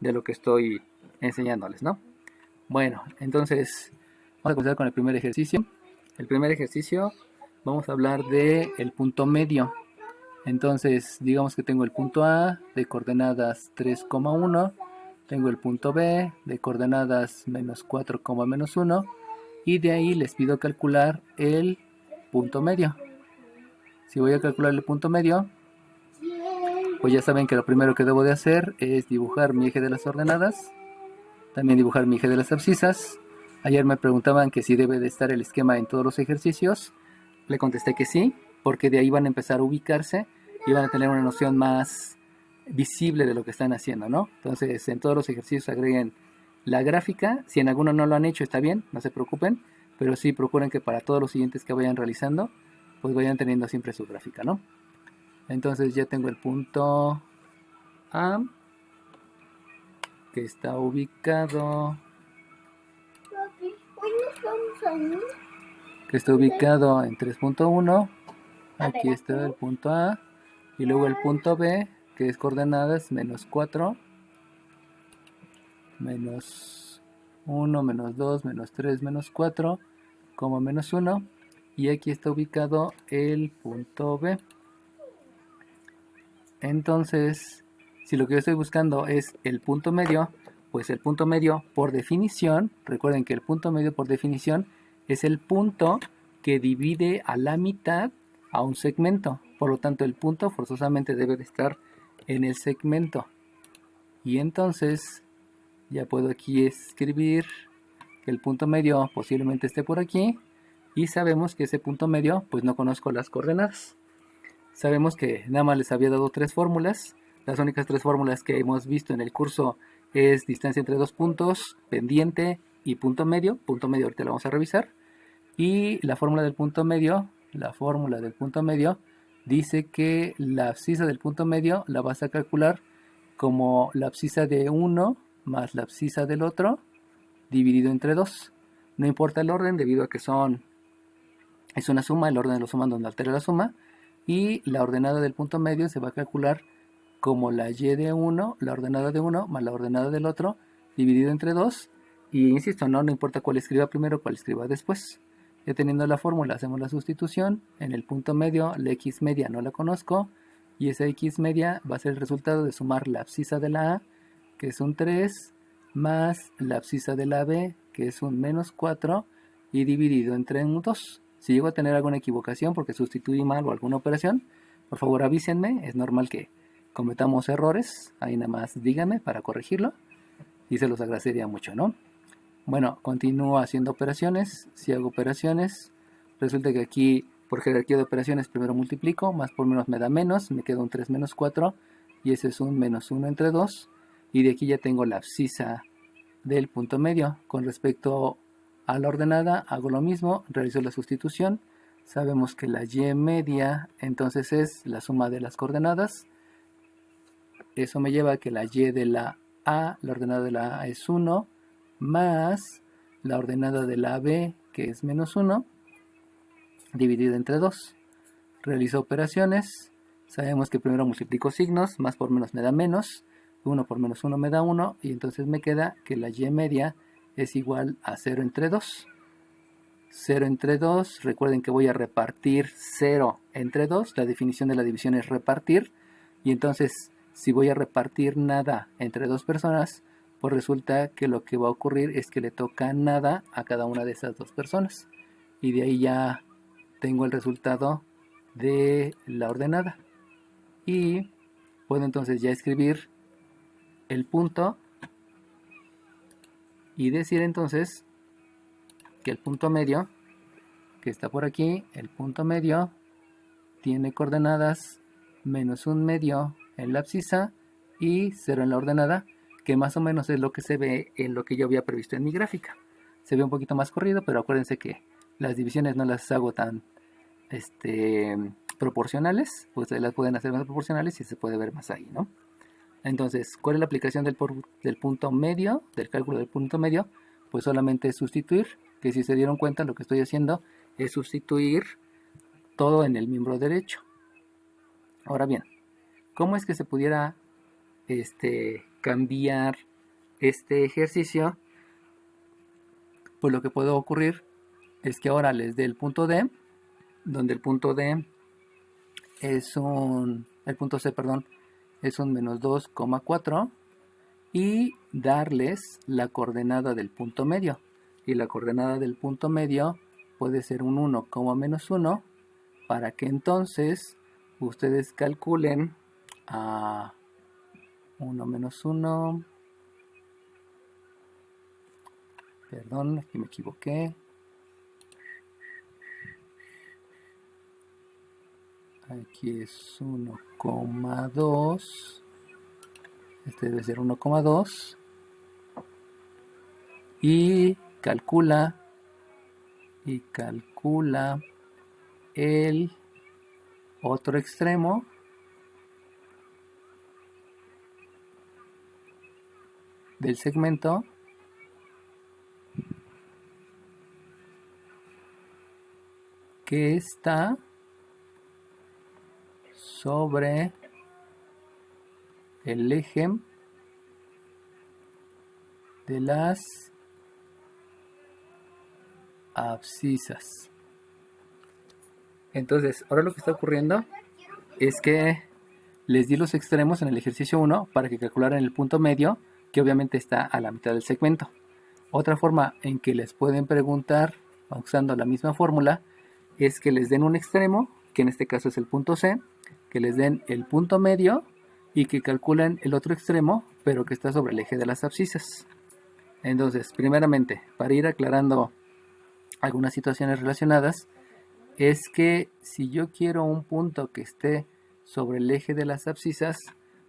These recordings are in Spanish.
de lo que estoy enseñándoles, ¿no? Bueno, entonces vamos a comenzar con el primer ejercicio. El primer ejercicio vamos a hablar de el punto medio. Entonces, digamos que tengo el punto A de coordenadas 3,1, tengo el punto B de coordenadas menos 4, menos 1, y de ahí les pido calcular el punto medio. Si voy a calcular el punto medio, pues ya saben que lo primero que debo de hacer es dibujar mi eje de las ordenadas, también dibujar mi eje de las abscisas. Ayer me preguntaban que si debe de estar el esquema en todos los ejercicios. Le contesté que sí, porque de ahí van a empezar a ubicarse y van a tener una noción más visible de lo que están haciendo, ¿no? Entonces, en todos los ejercicios agreguen la gráfica. Si en alguno no lo han hecho, está bien, no se preocupen, pero sí procuren que para todos los siguientes que vayan realizando, pues vayan teniendo siempre su gráfica, ¿no? Entonces ya tengo el punto A, que está ubicado en 3,1. Aquí está el punto A y luego el punto B, que es coordenadas menos 4, menos 1, menos 2, menos 3, menos 4, menos 1, y aquí está ubicado el punto B. Entonces, si lo que yo estoy buscando es el punto medio, pues el punto medio por definición, recuerden que el punto medio por definición es el punto que divide a la mitad a un segmento. Por lo tanto, el punto forzosamente debe de estar en el segmento. Y entonces, ya puedo aquí escribir que el punto medio posiblemente esté por aquí. Y sabemos que ese punto medio, pues no conozco las coordenadas. Sabemos que nada más les había dado 3 fórmulas. Las únicas 3 fórmulas que hemos visto en el curso es distancia entre 2 puntos, pendiente y punto medio. Punto medio ahorita lo vamos a revisar. Y la fórmula del punto medio, dice que la abscisa del punto medio la vas a calcular como la abscisa de uno más la abscisa del otro dividido entre 2. No importa el orden debido a que es una suma, el orden de los sumandos no altera la suma. Y la ordenada del punto medio se va a calcular como la y de 1, la ordenada de 1 más la ordenada del otro, dividido entre 2. Y insisto, no importa cuál escriba primero, cuál escriba después. Ya teniendo la fórmula, hacemos la sustitución. En el punto medio, la x media no la conozco. Y esa x media va a ser el resultado de sumar la abscisa de la A, que es un 3, más la abscisa de la B, que es un menos 4, y dividido entre un 2. Si llego a tener alguna equivocación porque sustituí mal o alguna operación, por favor avísenme, es normal que cometamos errores, ahí nada más díganme para corregirlo y se los agradecería mucho, ¿no? Bueno, continúo haciendo operaciones. Si hago operaciones, resulta que aquí por jerarquía de operaciones primero multiplico, más por menos me da menos, me queda un 3 menos 4 y ese es un menos 1 entre 2, y de aquí ya tengo la abscisa del punto medio. Con respecto a la ordenada hago lo mismo, realizo la sustitución. Sabemos que la y media entonces es la suma de las coordenadas. Eso me lleva a que la y de la A, la ordenada de la A es 1, más la ordenada de la B, que es menos 1, dividida entre 2. Realizo operaciones. Sabemos que primero multiplico signos, más por menos me da menos, 1 por menos 1 me da 1, y entonces me queda que la y media es igual a 0 entre 2. 0 entre 2, recuerden que voy a repartir 0 entre 2, la definición de la división es repartir, y entonces si voy a repartir nada entre dos personas, pues resulta que lo que va a ocurrir es que le toca nada a cada una de esas dos personas, y de ahí ya tengo el resultado de la ordenada, y puedo entonces ya escribir el punto y decir entonces que el punto medio, que está por aquí, el punto medio tiene coordenadas menos un medio en la abscisa y 0 en la ordenada, que más o menos es lo que se ve en lo que yo había previsto en mi gráfica. Se ve un poquito más corrido, pero acuérdense que las divisiones no las hago tan proporcionales, pues las pueden hacer más proporcionales y se puede ver más ahí, ¿no? Entonces, ¿cuál es la aplicación del punto medio, del cálculo del punto medio? Pues solamente es sustituir, que si se dieron cuenta lo que estoy haciendo es sustituir todo en el miembro derecho. Ahora bien, ¿cómo es que se pudiera cambiar este ejercicio, pues lo que puede ocurrir es que ahora les dé el punto D, donde el punto D es el punto C, perdón, es un menos 2,4 y darles la coordenada del punto medio. Y la coordenada del punto medio puede ser un 1, menos 1, para que entonces ustedes calculen a 1 menos 1, perdón, aquí me equivoqué. Aquí es 1,2. Este debe ser 1,2. Y calcula el otro extremo del segmento que está sobre el eje de las abscisas. Entonces, ahora lo que está ocurriendo es que les di los extremos en el ejercicio 1 para que calcularan el punto medio, que obviamente está a la mitad del segmento. Otra forma en que les pueden preguntar, usando la misma fórmula, es que les den un extremo, que en este caso es el punto C, que les den el punto medio y que calculen el otro extremo, pero que está sobre el eje de las abscisas. Entonces, primeramente, para ir aclarando algunas situaciones relacionadas, es que si yo quiero un punto que esté sobre el eje de las abscisas,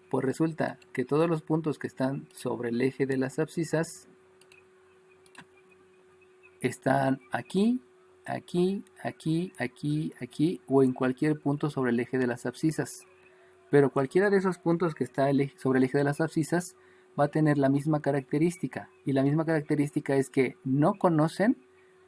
pues resulta que todos los puntos que están sobre el eje de las abscisas están aquí, aquí, aquí, aquí, aquí o en cualquier punto sobre el eje de las abscisas. Pero cualquiera de esos puntos que está sobre el eje de las abscisas va a tener la misma característica. Y la misma característica es que no conocen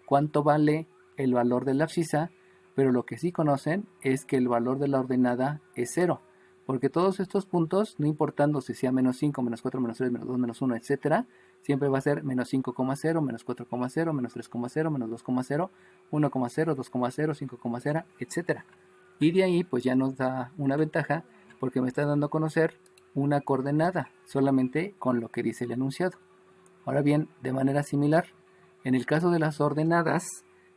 cuánto vale el valor de la abscisa, pero lo que sí conocen es que el valor de la ordenada es 0. Porque todos estos puntos, no importando si sea menos 5, menos 4, menos 3, menos 2, menos 1, etc., siempre va a ser menos 5,0, menos 4,0, menos 3,0, menos 2,0, 1,0, 2,0, 5,0, etc. Y de ahí pues ya nos da una ventaja porque me está dando a conocer una coordenada solamente con lo que dice el enunciado. Ahora bien, de manera similar, en el caso de las ordenadas,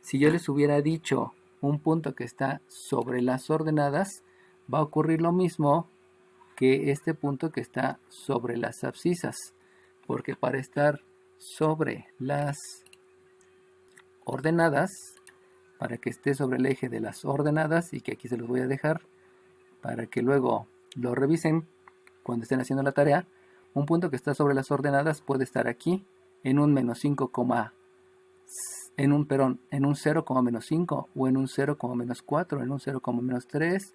si yo les hubiera dicho un punto que está sobre las ordenadas, va a ocurrir lo mismo que este punto que está sobre las abscisas, porque para estar sobre las ordenadas, para que esté sobre el eje de las ordenadas, y que aquí se los voy a dejar para que luego lo revisen cuando estén haciendo la tarea, un punto que está sobre las ordenadas puede estar aquí en un menos 5, en un 0,-5 o en un 0,-4, en un 0,-3,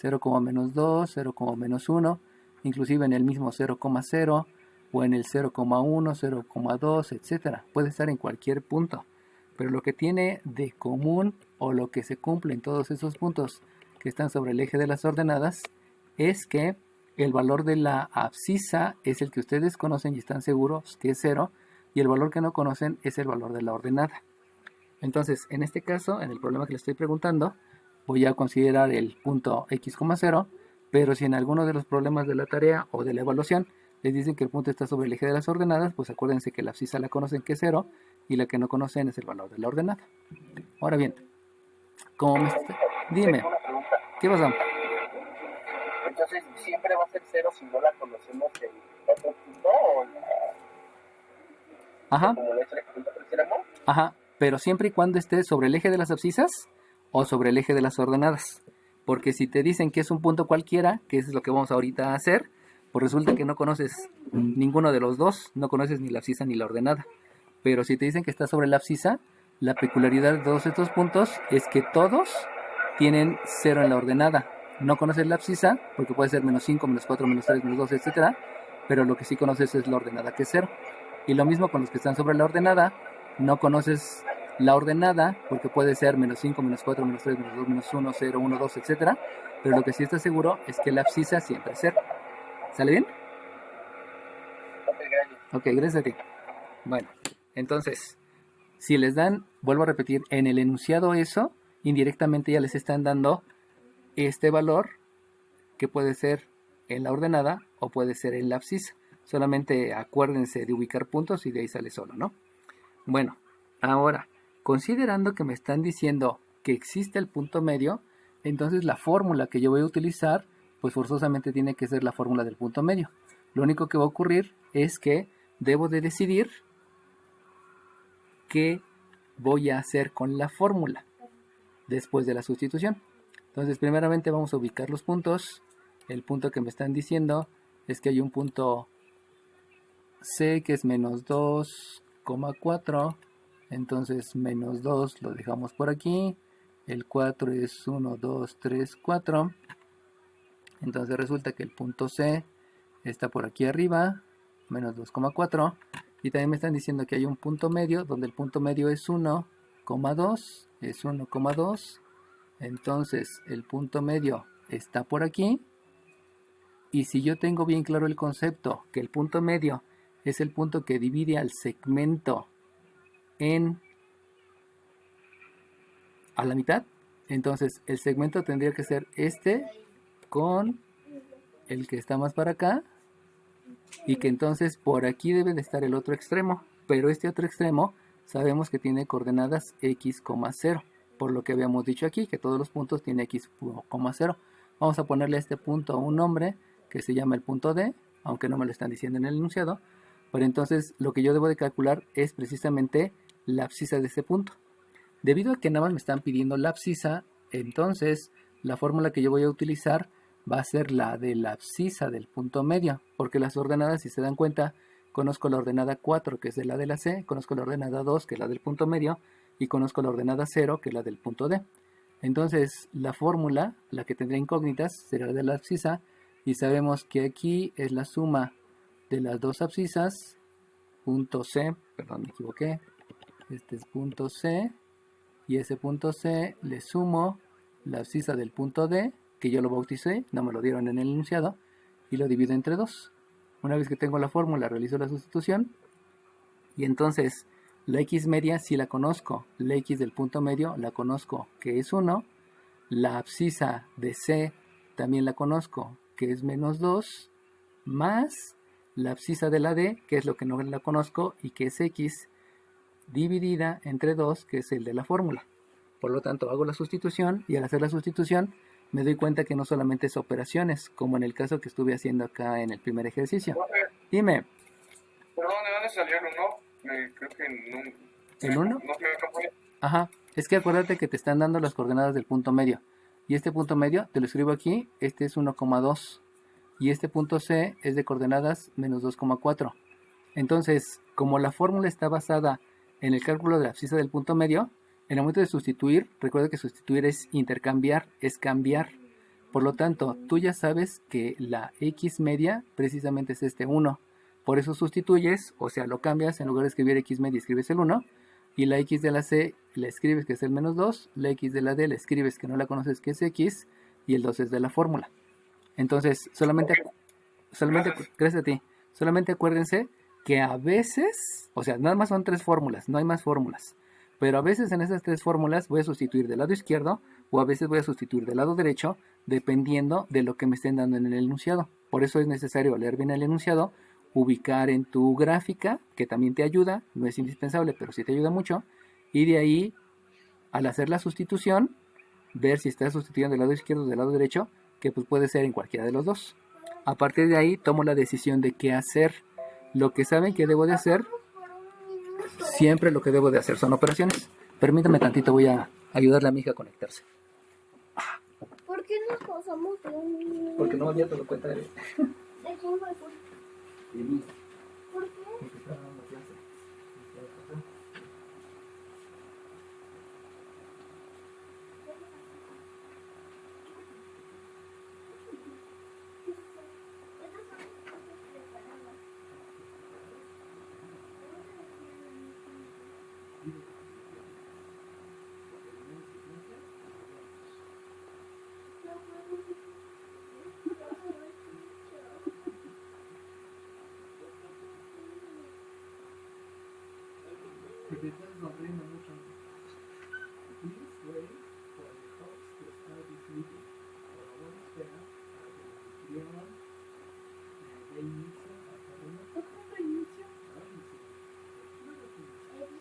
0,-2, 0,-1, inclusive en el mismo 0,0 o en el 0,1, 0,2, etcétera. Puede estar en cualquier punto, pero lo que tiene de común o lo que se cumple en todos esos puntos que están sobre el eje de las ordenadas es que el valor de la abscisa es el que ustedes conocen y están seguros que es 0, y el valor que no conocen es el valor de la ordenada. Entonces, en este caso, en el problema que les estoy preguntando, voy a considerar el punto x,0, pero si en alguno de los problemas de la tarea o de la evaluación les dicen que el punto está sobre el eje de las ordenadas, pues acuérdense que la abscisa la conocen que es 0 y la que no conocen es el valor de la ordenada. Ahora bien, dime, ¿qué pasa? Entonces, siempre va a ser 0 si no la conocemos el otro punto o Ajá. como nuestro extremo. Ajá, pero siempre y cuando esté sobre el eje de las abscisas o sobre el eje de las ordenadas. Porque si te dicen que es un punto cualquiera, que es lo que vamos ahorita a hacer, pues resulta que no conoces ninguno de los dos, no conoces ni la abscisa ni la ordenada. Pero si te dicen que está sobre la abscisa, la peculiaridad de todos estos puntos es que todos tienen 0 en la ordenada. No conoces la abscisa, porque puede ser menos 5, menos 4, menos 3, menos 2, etc. Pero lo que sí conoces es la ordenada, que es 0. Y lo mismo con los que están sobre la ordenada, no conoces la ordenada, porque puede ser menos 5, menos 4, menos 3, menos 2, menos 1, 0, 1, 2, etc. Pero lo que sí estás seguro es que la abscisa siempre es 0. ¿Sale bien? Ok, gracias. gracias. Ok, gracias a ti. Bueno, entonces, si les dan, vuelvo a repetir, en el enunciado eso, indirectamente ya les están dando este valor que puede ser en la ordenada o puede ser en la abscisa. Solamente acuérdense de ubicar puntos y de ahí sale solo, ¿no? Bueno, ahora, considerando que me están diciendo que existe el punto medio, entonces la fórmula que yo voy a utilizar, pues forzosamente tiene que ser la fórmula del punto medio. Lo único que va a ocurrir es que debo de decidir qué voy a hacer con la fórmula después de la sustitución. Entonces, primeramente vamos a ubicar los puntos. El punto que me están diciendo es que hay un punto C que es menos 2,4. Entonces, menos 2 lo dejamos por aquí. El 4 es 1, 2, 3, 4. Entonces resulta que el punto C está por aquí arriba, menos 2,4. Y también me están diciendo que hay un punto medio, donde el punto medio es 1,2. Es 1,2. Entonces el punto medio está por aquí. Y si yo tengo bien claro el concepto, que el punto medio es el punto que divide al segmento a la mitad, entonces el segmento tendría que ser este con el que está más para acá, y que entonces por aquí debe de estar el otro extremo, pero este otro extremo sabemos que tiene coordenadas x, 0, por lo que habíamos dicho aquí, que todos los puntos tienen x, 0. Vamos a ponerle a este punto un nombre que se llama el punto D, aunque no me lo están diciendo en el enunciado, pero entonces lo que yo debo de calcular es precisamente la abscisa de ese punto. Debido a que nada más me están pidiendo la abscisa, entonces la fórmula que yo voy a utilizar va a ser la de la abscisa del punto medio, porque las ordenadas, si se dan cuenta, conozco la ordenada 4, que es la de la C, conozco la ordenada 2, que es la del punto medio, y conozco la ordenada 0, que es la del punto D. Entonces, la fórmula, la que tendría incógnitas, será la de la abscisa, y sabemos que aquí es la suma de las dos abscisas, punto C, perdón, me equivoqué, este es punto C, y ese punto C le sumo la abscisa del punto D, que yo lo bauticé, no me lo dieron en el enunciado, y lo divido entre 2. Una vez que tengo la fórmula, realizo la sustitución, y entonces la x media sí la conozco, la x del punto medio la conozco, que es 1, la abscisa de C también la conozco, que es menos 2, más la abscisa de la D, que es lo que no la conozco, y que es x, dividida entre 2, que es el de la fórmula. Por lo tanto, hago la sustitución, y al hacer la sustitución me doy cuenta que no solamente es operaciones, como en el caso que estuve haciendo acá en el primer ejercicio. Dime. Perdón, ¿de dónde salió el 1? Creo que ¿El 1? No sé cómo fue. Ajá, es que acuérdate que te están dando las coordenadas del punto medio. Y este punto medio, te lo escribo aquí, este es 1,2. Y este punto C es de coordenadas menos 2,4. Entonces, como la fórmula está basada en el cálculo de la abscisa del punto medio, en el momento de sustituir, recuerda que sustituir es intercambiar, es cambiar. Por lo tanto, tú ya sabes que la x media precisamente es este 1. Por eso sustituyes, o sea, lo cambias, en lugar de escribir x media escribes el 1. Y la x de la C la escribes que es el menos 2. La x de la D la escribes que no la conoces que es x. Y el 2 es de la fórmula. Entonces, solamente gracias a ti, solamente acuérdense que a veces, o sea, nada más son 3 fórmulas, no hay más fórmulas, pero a veces en esas 3 fórmulas voy a sustituir del lado izquierdo o a veces voy a sustituir del lado derecho, dependiendo de lo que me estén dando en el enunciado. Por eso es necesario leer bien el enunciado, ubicar en tu gráfica, que también te ayuda, no es indispensable, pero sí te ayuda mucho, y de ahí, al hacer la sustitución, ver si estás sustituyendo del lado izquierdo o del lado derecho, que pues puede ser en cualquiera de los dos. A partir de ahí tomo la decisión de qué hacer. Lo que saben que debo de hacer, siempre lo que debo de hacer son operaciones. Permítame tantito, voy a ayudarle a mi hija a conectarse. ¿Por qué nos pasamos de un... Porque no había todo cuenta de ¿De quién fue? mí. ¿Por qué? Porque estaba dando clase. Que te estás sonriendo mucho. Please wait for the host to start this meeting. Por favor, espera para que los anfitriones dé inicio a esta reunión. ¿Por qué no da inicio? Ah, inicio. No da inicio. Sí.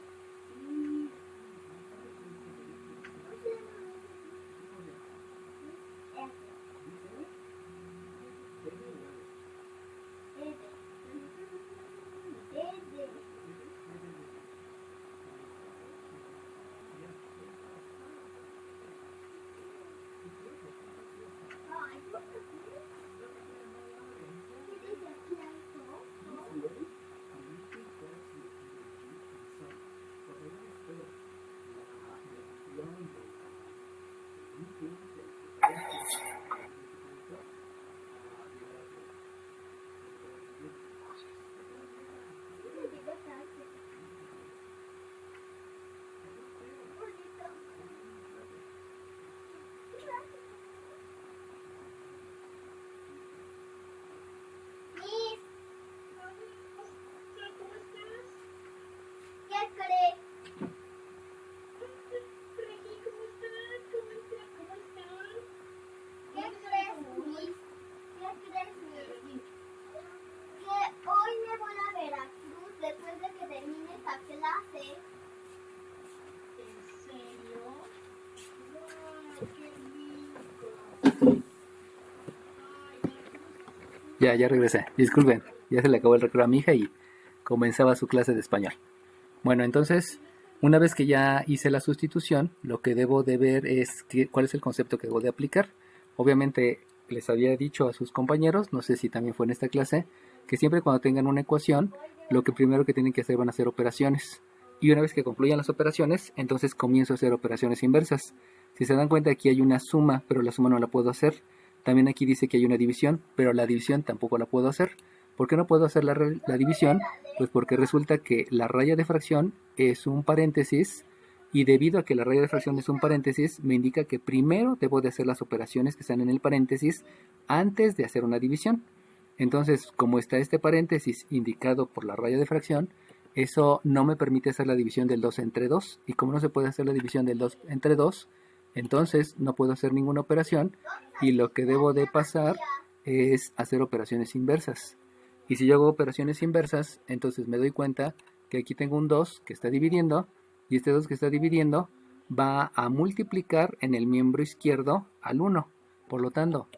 Ya regresé. Disculpen, ya se le acabó el recreo a mi hija y comenzaba su clase de español. Bueno, entonces, una vez que ya hice la sustitución, lo que debo de ver es cuál es el concepto que debo de aplicar. Obviamente, les había dicho a sus compañeros, no sé si también fue en esta clase, que siempre cuando tengan una ecuación, lo que primero que tienen que hacer van a ser operaciones. Y una vez que concluyan las operaciones, entonces comienzo a hacer operaciones inversas. Si se dan cuenta, aquí hay una suma, pero la suma no la puedo hacer. También aquí dice que hay una división, pero la división tampoco la puedo hacer. ¿Por qué no puedo hacer la división? Pues porque resulta que la raya de fracción es un paréntesis y debido a que la raya de fracción es un paréntesis, me indica que primero debo de hacer las operaciones que están en el paréntesis antes de hacer una división. Entonces, como está este paréntesis indicado por la raya de fracción, eso no me permite hacer la división del 2 entre 2. Y como no se puede hacer la división del 2 entre 2, entonces no puedo hacer ninguna operación y lo que debo de pasar es hacer operaciones inversas. Y si yo hago operaciones inversas, entonces me doy cuenta que aquí tengo un 2 que está dividiendo y este 2 que está dividiendo va a multiplicar en el miembro izquierdo al 1. Por lo tanto,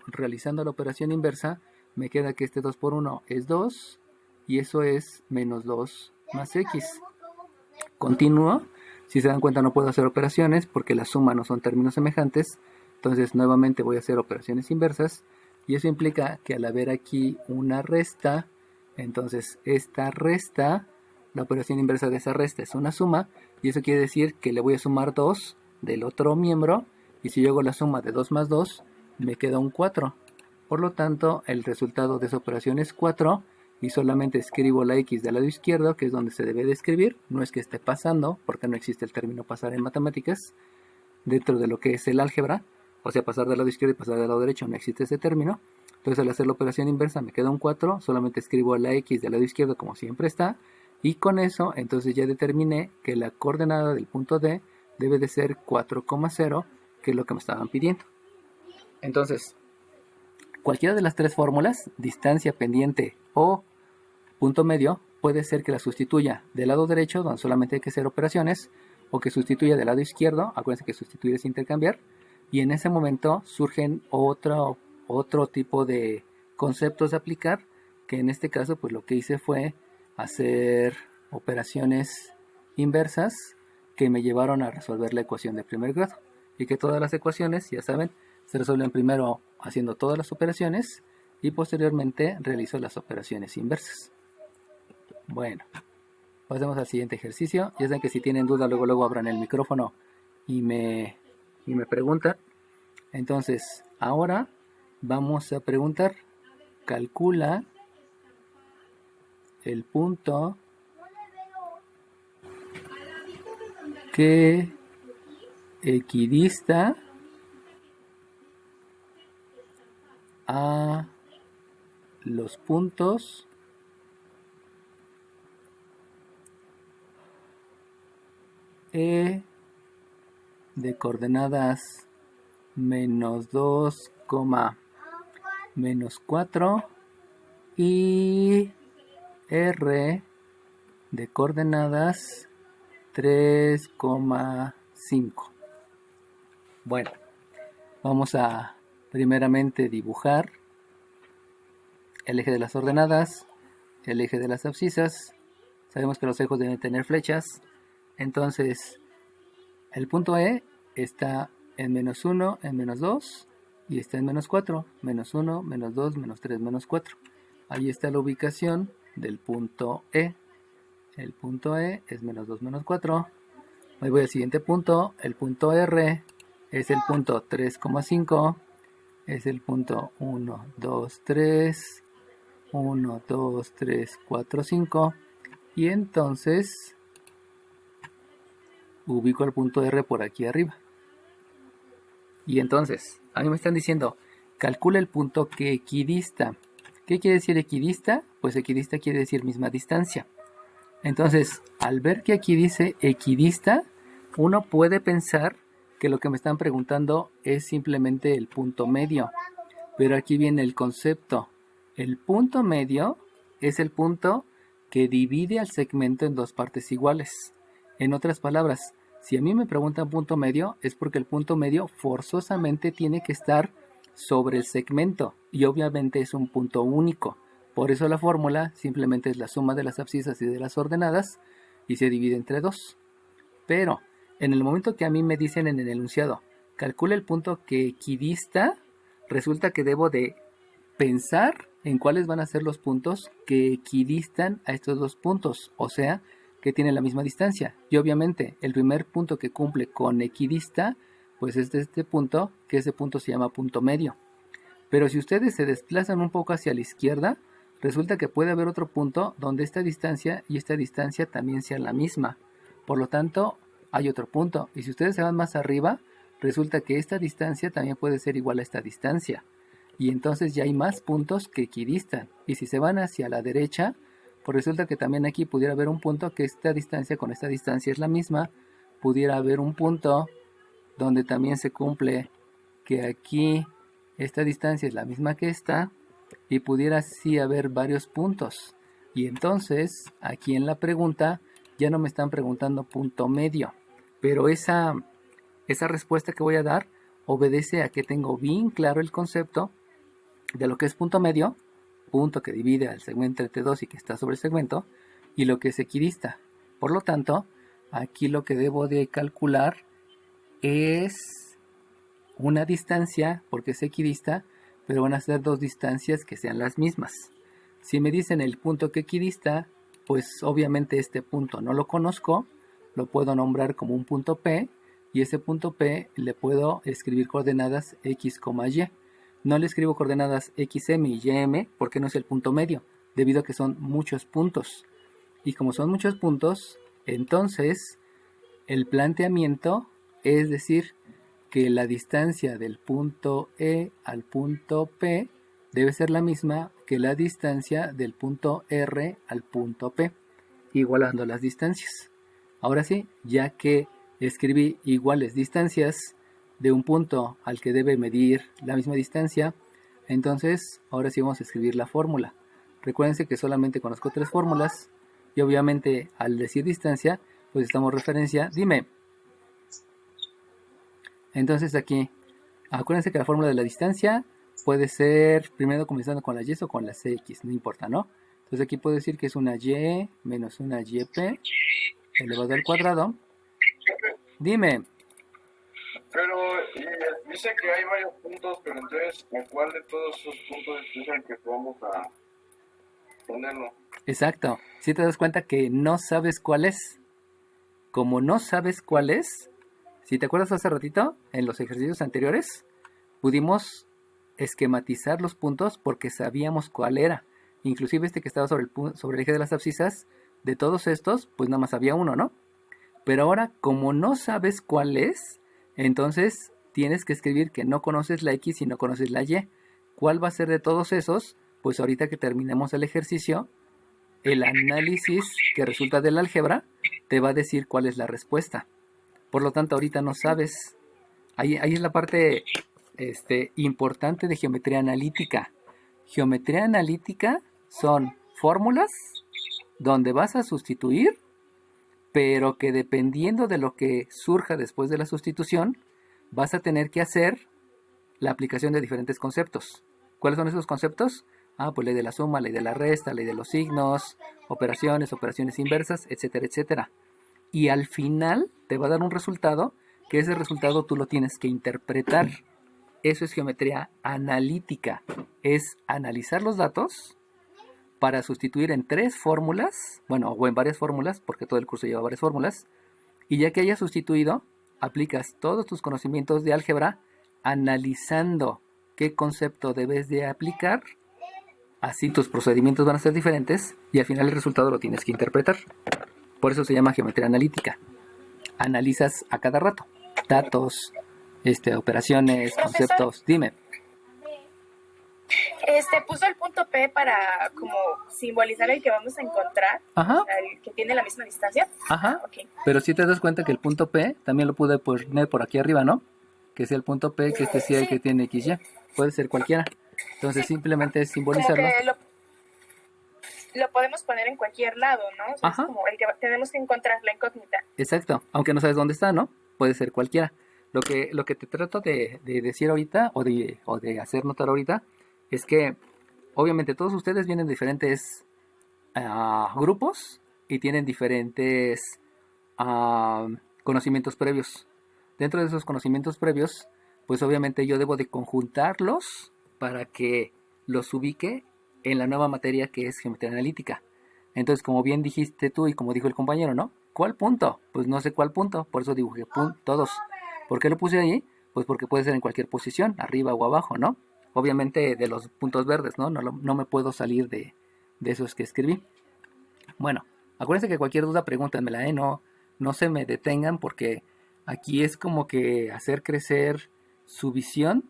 realizando la operación inversa, me queda que este 2 por 1 es 2 y eso es menos 2 más x. Continúo. Si se dan cuenta, no puedo hacer operaciones porque la suma no son términos semejantes. Entonces nuevamente voy a hacer operaciones inversas y eso implica que al haber aquí una resta, entonces esta resta, la operación inversa de esa resta es una suma y eso quiere decir que le voy a sumar 2 del otro miembro y si yo hago la suma de 2 más 2 me queda un 4. Por lo tanto, el resultado de esa operación es 4 y solamente escribo la x del lado izquierdo, que es donde se debe de escribir. No es que esté pasando, porque no existe el término pasar en matemáticas, dentro de lo que es el álgebra, o sea, pasar del lado izquierdo y pasar del lado derecho, no existe ese término. Entonces, al hacer la operación inversa me queda un 4, solamente escribo la x del lado izquierdo como siempre está, y con eso, entonces ya determiné que la coordenada del punto D debe de ser 4,0, que es lo que me estaban pidiendo. Entonces, cualquiera de las tres fórmulas, distancia, pendiente o punto medio, puede ser que la sustituya del lado derecho, donde solamente hay que hacer operaciones, o que sustituya del lado izquierdo. Acuérdense que sustituir es intercambiar, y en ese momento surgen otro tipo de conceptos de aplicar, que en este caso pues lo que hice fue hacer operaciones inversas que me llevaron a resolver la ecuación de primer grado, y que todas las ecuaciones, ya saben, se resuelven primero haciendo todas las operaciones y posteriormente realizo las operaciones inversas. Bueno, pasemos al siguiente ejercicio. Ya saben que si tienen duda, luego abran el micrófono y me preguntan. Entonces, ahora vamos a preguntar. Calcula el punto que equidista a los puntos E de coordenadas menos 2, menos 4 y R de coordenadas 3,5. Bueno, vamos a primeramente dibujar el eje de las ordenadas, el eje de las abscisas. Sabemos que los ejes deben tener flechas. Entonces, el punto E está en menos 1, en menos 2 y está en menos 4. Menos 1, menos 2, menos 3, menos 4. Ahí está la ubicación del punto E. El punto E es menos 2, menos 4. Hoy voy al siguiente punto. El punto R es el punto 3,5. Es el punto 1, 2, 3. 1, 2, 3, 4, 5. Y entonces ubico el punto R por aquí arriba. Y entonces, a mí me están diciendo, calcula el punto que equidista. ¿Qué quiere decir equidista? Pues equidista quiere decir misma distancia. Entonces, al ver que aquí dice equidista, uno puede pensar que lo que me están preguntando es simplemente el punto medio. Pero aquí viene el concepto. El punto medio es el punto que divide al segmento en dos partes iguales. En otras palabras, si a mí me preguntan punto medio, es porque el punto medio forzosamente tiene que estar sobre el segmento y obviamente es un punto único. Por eso la fórmula simplemente es la suma de las abscisas y de las ordenadas y se divide entre 2. Pero en el momento que a mí me dicen en el enunciado, calcula el punto que equidista, resulta que debo de pensar en cuáles van a ser los puntos que equidistan a estos dos puntos, o sea, que tienen la misma distancia. Y obviamente el primer punto que cumple con equidista, pues es de este punto, que ese punto se llama punto medio. Pero si ustedes se desplazan un poco hacia la izquierda, resulta que puede haber otro punto donde esta distancia y esta distancia también sean la misma. Por lo tanto, hay otro punto. Y si ustedes se van más arriba, resulta que esta distancia también puede ser igual a esta distancia. Y entonces ya hay más puntos que equidistan. Y si se van hacia la derecha, pues resulta que también aquí pudiera haber un punto que esta distancia con esta distancia es la misma. Pudiera haber un punto donde también se cumple que aquí esta distancia es la misma que esta. Y pudiera así haber varios puntos. Y entonces, aquí en la pregunta, ya no me están preguntando punto medio. Pero esa respuesta que voy a dar obedece a que tengo bien claro el concepto de lo que es punto medio, punto que divide al segmento entre 2 y que está sobre el segmento, y lo que es equidista. Por lo tanto, aquí lo que debo de calcular es una distancia, porque es equidista, pero van a ser dos distancias que sean las mismas. Si me dicen el punto que equidista, pues obviamente este punto no lo conozco, lo puedo nombrar como un punto P, y ese punto P le puedo escribir coordenadas x, y. No le escribo coordenadas xm y ym porque no es el punto medio, debido a que son muchos puntos. Y como son muchos puntos, entonces el planteamiento es decir que la distancia del punto E al punto P debe ser la misma que la distancia del punto R al punto P, igualando las distancias. Ahora sí, ya que escribí iguales distancias de un punto al que debe medir la misma distancia, entonces ahora sí vamos a escribir la fórmula. Recuérdense que solamente conozco 3 fórmulas y obviamente al decir distancia, pues estamos referencia, dime. Entonces aquí, acuérdense que la fórmula de la distancia puede ser primero comenzando con las y o con las x, no importa, ¿no? Entonces aquí puedo decir que es una y menos una yp elevado al cuadrado. Dime. Pero dice que hay varios puntos, pero entonces, ¿a cuál de todos esos puntos dicen que vamos a ponerlo? Exacto. Si te das cuenta que no sabes cuál es. Como no sabes cuál es, si te acuerdas hace ratito, en los ejercicios anteriores, pudimos esquematizar los puntos porque sabíamos cuál era. Inclusive este que estaba sobre el eje de las abscisas, de todos estos, pues nada más había uno, ¿no? Pero ahora, como no sabes cuál es, entonces tienes que escribir que no conoces la X y no conoces la Y. ¿Cuál va a ser de todos esos? Pues ahorita que terminemos el ejercicio, el análisis que resulta del álgebra te va a decir cuál es la respuesta. Por lo tanto, ahorita no sabes. Ahí es la parte importante de geometría analítica. Geometría analítica son fórmulas donde vas a sustituir, pero que dependiendo de lo que surja después de la sustitución, vas a tener que hacer la aplicación de diferentes conceptos. ¿Cuáles son esos conceptos? Pues ley de la suma, ley de la resta, ley de los signos, operaciones, operaciones inversas, etcétera, etcétera. Y al final te va a dar un resultado, que ese resultado tú lo tienes que interpretar. Eso es geometría analítica. Es analizar los datos para sustituir en 3 fórmulas, o en varias fórmulas, porque todo el curso lleva varias fórmulas, y ya que hayas sustituido, aplicas todos tus conocimientos de álgebra analizando qué concepto debes de aplicar, así tus procedimientos van a ser diferentes y al final el resultado lo tienes que interpretar. Por eso se llama geometría analítica. Analizas a cada rato datos, operaciones, Profesor, conceptos. Dime. Puso el punto P para como simbolizar el que vamos a encontrar, Ajá. el que tiene la misma distancia. Ajá. Ok. Pero si te das cuenta que el punto P también lo pude poner por aquí arriba, ¿no? Que sea el punto P, que sea el que tiene XY. Puede ser cualquiera. Entonces simplemente es Como simbolizarlo. que lo podemos poner en cualquier lado, ¿no? O sea, Ajá. es como el que tenemos que encontrar, la incógnita. Exacto. Aunque no sabes dónde está, ¿no? Puede ser cualquiera. Lo que te trato de decir ahorita o de hacer notar ahorita es que obviamente todos ustedes vienen de diferentes grupos y tienen diferentes conocimientos previos. Dentro de esos conocimientos previos, pues obviamente yo debo de conjuntarlos para que los ubique en la nueva materia que es geometría analítica. Entonces, como bien dijiste tú y como dijo el compañero, ¿no? ¿Cuál punto? Pues no sé cuál punto, por eso dibujé todos. ¿Por qué lo puse ahí? Pues porque puede ser en cualquier posición, arriba o abajo, ¿no? Obviamente de los puntos verdes, ¿no? No me puedo salir de esos que escribí. Bueno, acuérdense que cualquier duda pregúntenmela, ¿eh? No se me detengan porque aquí es como que hacer crecer su visión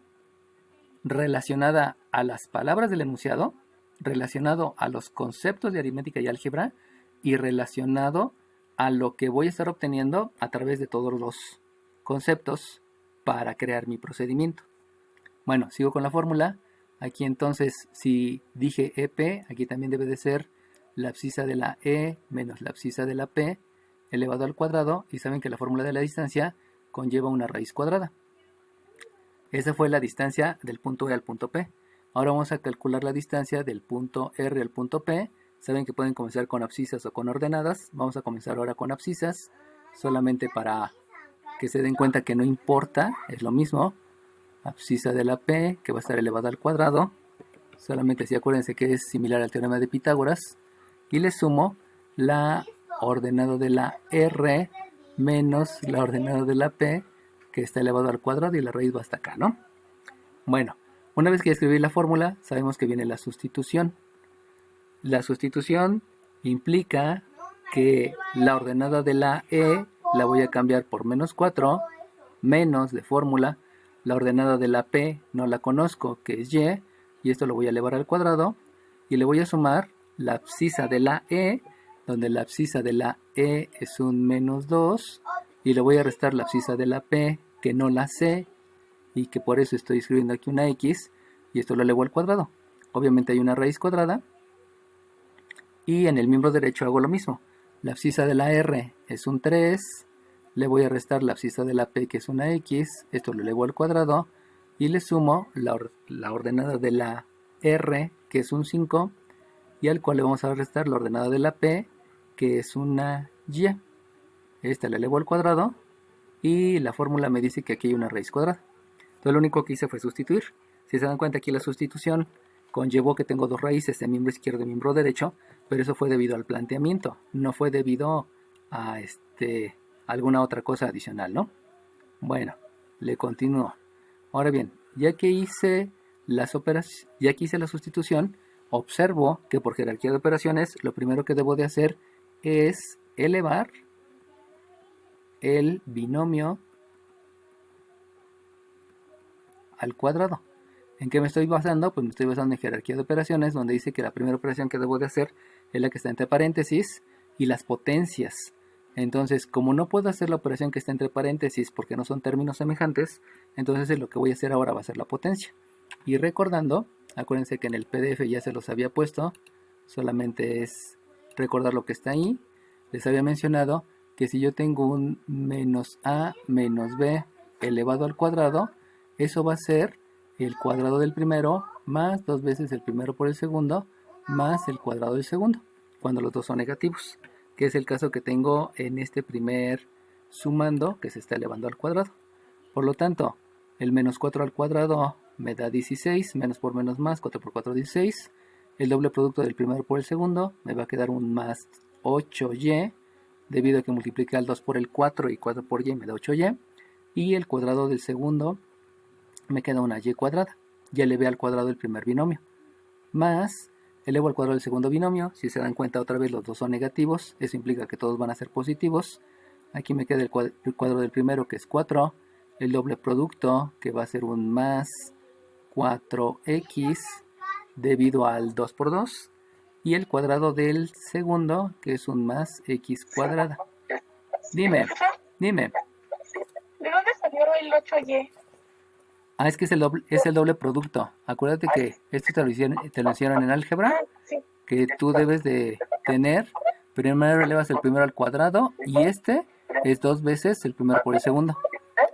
relacionada a las palabras del enunciado, relacionado a los conceptos de aritmética y álgebra y relacionado a lo que voy a estar obteniendo a través de todos los conceptos para crear mi procedimiento. Bueno, sigo con la fórmula. Aquí entonces, si dije EP, aquí también debe de ser la abscisa de la E menos la abscisa de la P elevado al cuadrado. Y saben que la fórmula de la distancia conlleva una raíz cuadrada. Esa fue la distancia del punto E al punto P. Ahora vamos a calcular la distancia del punto R al punto P. Saben que pueden comenzar con abscisas o con ordenadas. Vamos a comenzar ahora con abscisas, solamente para que se den cuenta que no importa, es lo mismo. Abscisa de la P, que va a estar elevada al cuadrado. Solamente si acuérdense que es similar al teorema de Pitágoras. Y le sumo la ordenada de la R menos la ordenada de la P, que está elevado al cuadrado y la raíz va hasta acá, ¿no? Bueno, una vez que escribí la fórmula, sabemos que viene la sustitución. La sustitución implica que la ordenada de la E la voy a cambiar por menos 4, menos de fórmula. La ordenada de la P no la conozco, que es y esto lo voy a elevar al cuadrado. Y le voy a sumar la abscisa de la E, donde la abscisa de la E es un menos 2. Y le voy a restar la abscisa de la P, que no la sé, y que por eso estoy escribiendo aquí una X, y esto lo elevo al cuadrado. Obviamente hay una raíz cuadrada. Y en el miembro derecho hago lo mismo. La abscisa de la R es un 3. Le voy a restar la abscisa de la P, que es una X. Esto lo elevo al cuadrado. Y le sumo la ordenada de la R, que es un 5. Y al cual le vamos a restar la ordenada de la P, que es una Y. Esta la elevo al cuadrado. Y la fórmula me dice que aquí hay una raíz cuadrada. Entonces lo único que hice fue sustituir. Si se dan cuenta, aquí la sustitución conllevó que tengo dos raíces de miembro izquierdo y miembro derecho, pero eso fue debido al planteamiento, no fue debido a alguna otra cosa adicional, ¿no? Bueno, le continúo. Ahora bien, ya que hice la sustitución, observo que por jerarquía de operaciones, lo primero que debo de hacer es elevar el binomio al cuadrado. ¿En qué me estoy basando? Pues me estoy basando en jerarquía de operaciones, donde dice que la primera operación que debo de hacer es la que está entre paréntesis y las potencias. Entonces, como no puedo hacer la operación que está entre paréntesis porque no son términos semejantes, entonces lo que voy a hacer ahora va a ser la potencia. Y recordando, acuérdense que en el PDF ya se los había puesto, solamente es recordar lo que está ahí. Les había mencionado que si yo tengo un menos a menos b elevado al cuadrado, eso va a ser el cuadrado del primero más 2 veces el primero por el segundo más el cuadrado del segundo, cuando los dos son negativos, que es el caso que tengo en este primer sumando que se está elevando al cuadrado. Por lo tanto, el menos 4 al cuadrado me da 16, menos por menos más, 4 por 4, 16. El doble producto del primero por el segundo me va a quedar un más 8y, debido a que multiplica el 2 por el 4 y 4 por y me da 8y. Y el cuadrado del segundo me queda una y cuadrada. Ya elevé al cuadrado el primer binomio. Más, elevo al cuadrado del segundo binomio. Si se dan cuenta, otra vez los dos son negativos. Eso implica que todos van a ser positivos. Aquí me queda el cuadrado del primero, que es 4. El doble producto, que va a ser un más 4x debido al 2 por 2. Y el cuadrado del segundo, que es un más x cuadrada. Dime. ¿De dónde salió el 8y? Ah, es que es el doble producto. Acuérdate que esto te lo hicieron en álgebra, Sí. que tú debes de tener. Primero elevas el primero al cuadrado y este es 2 veces el primero por el segundo.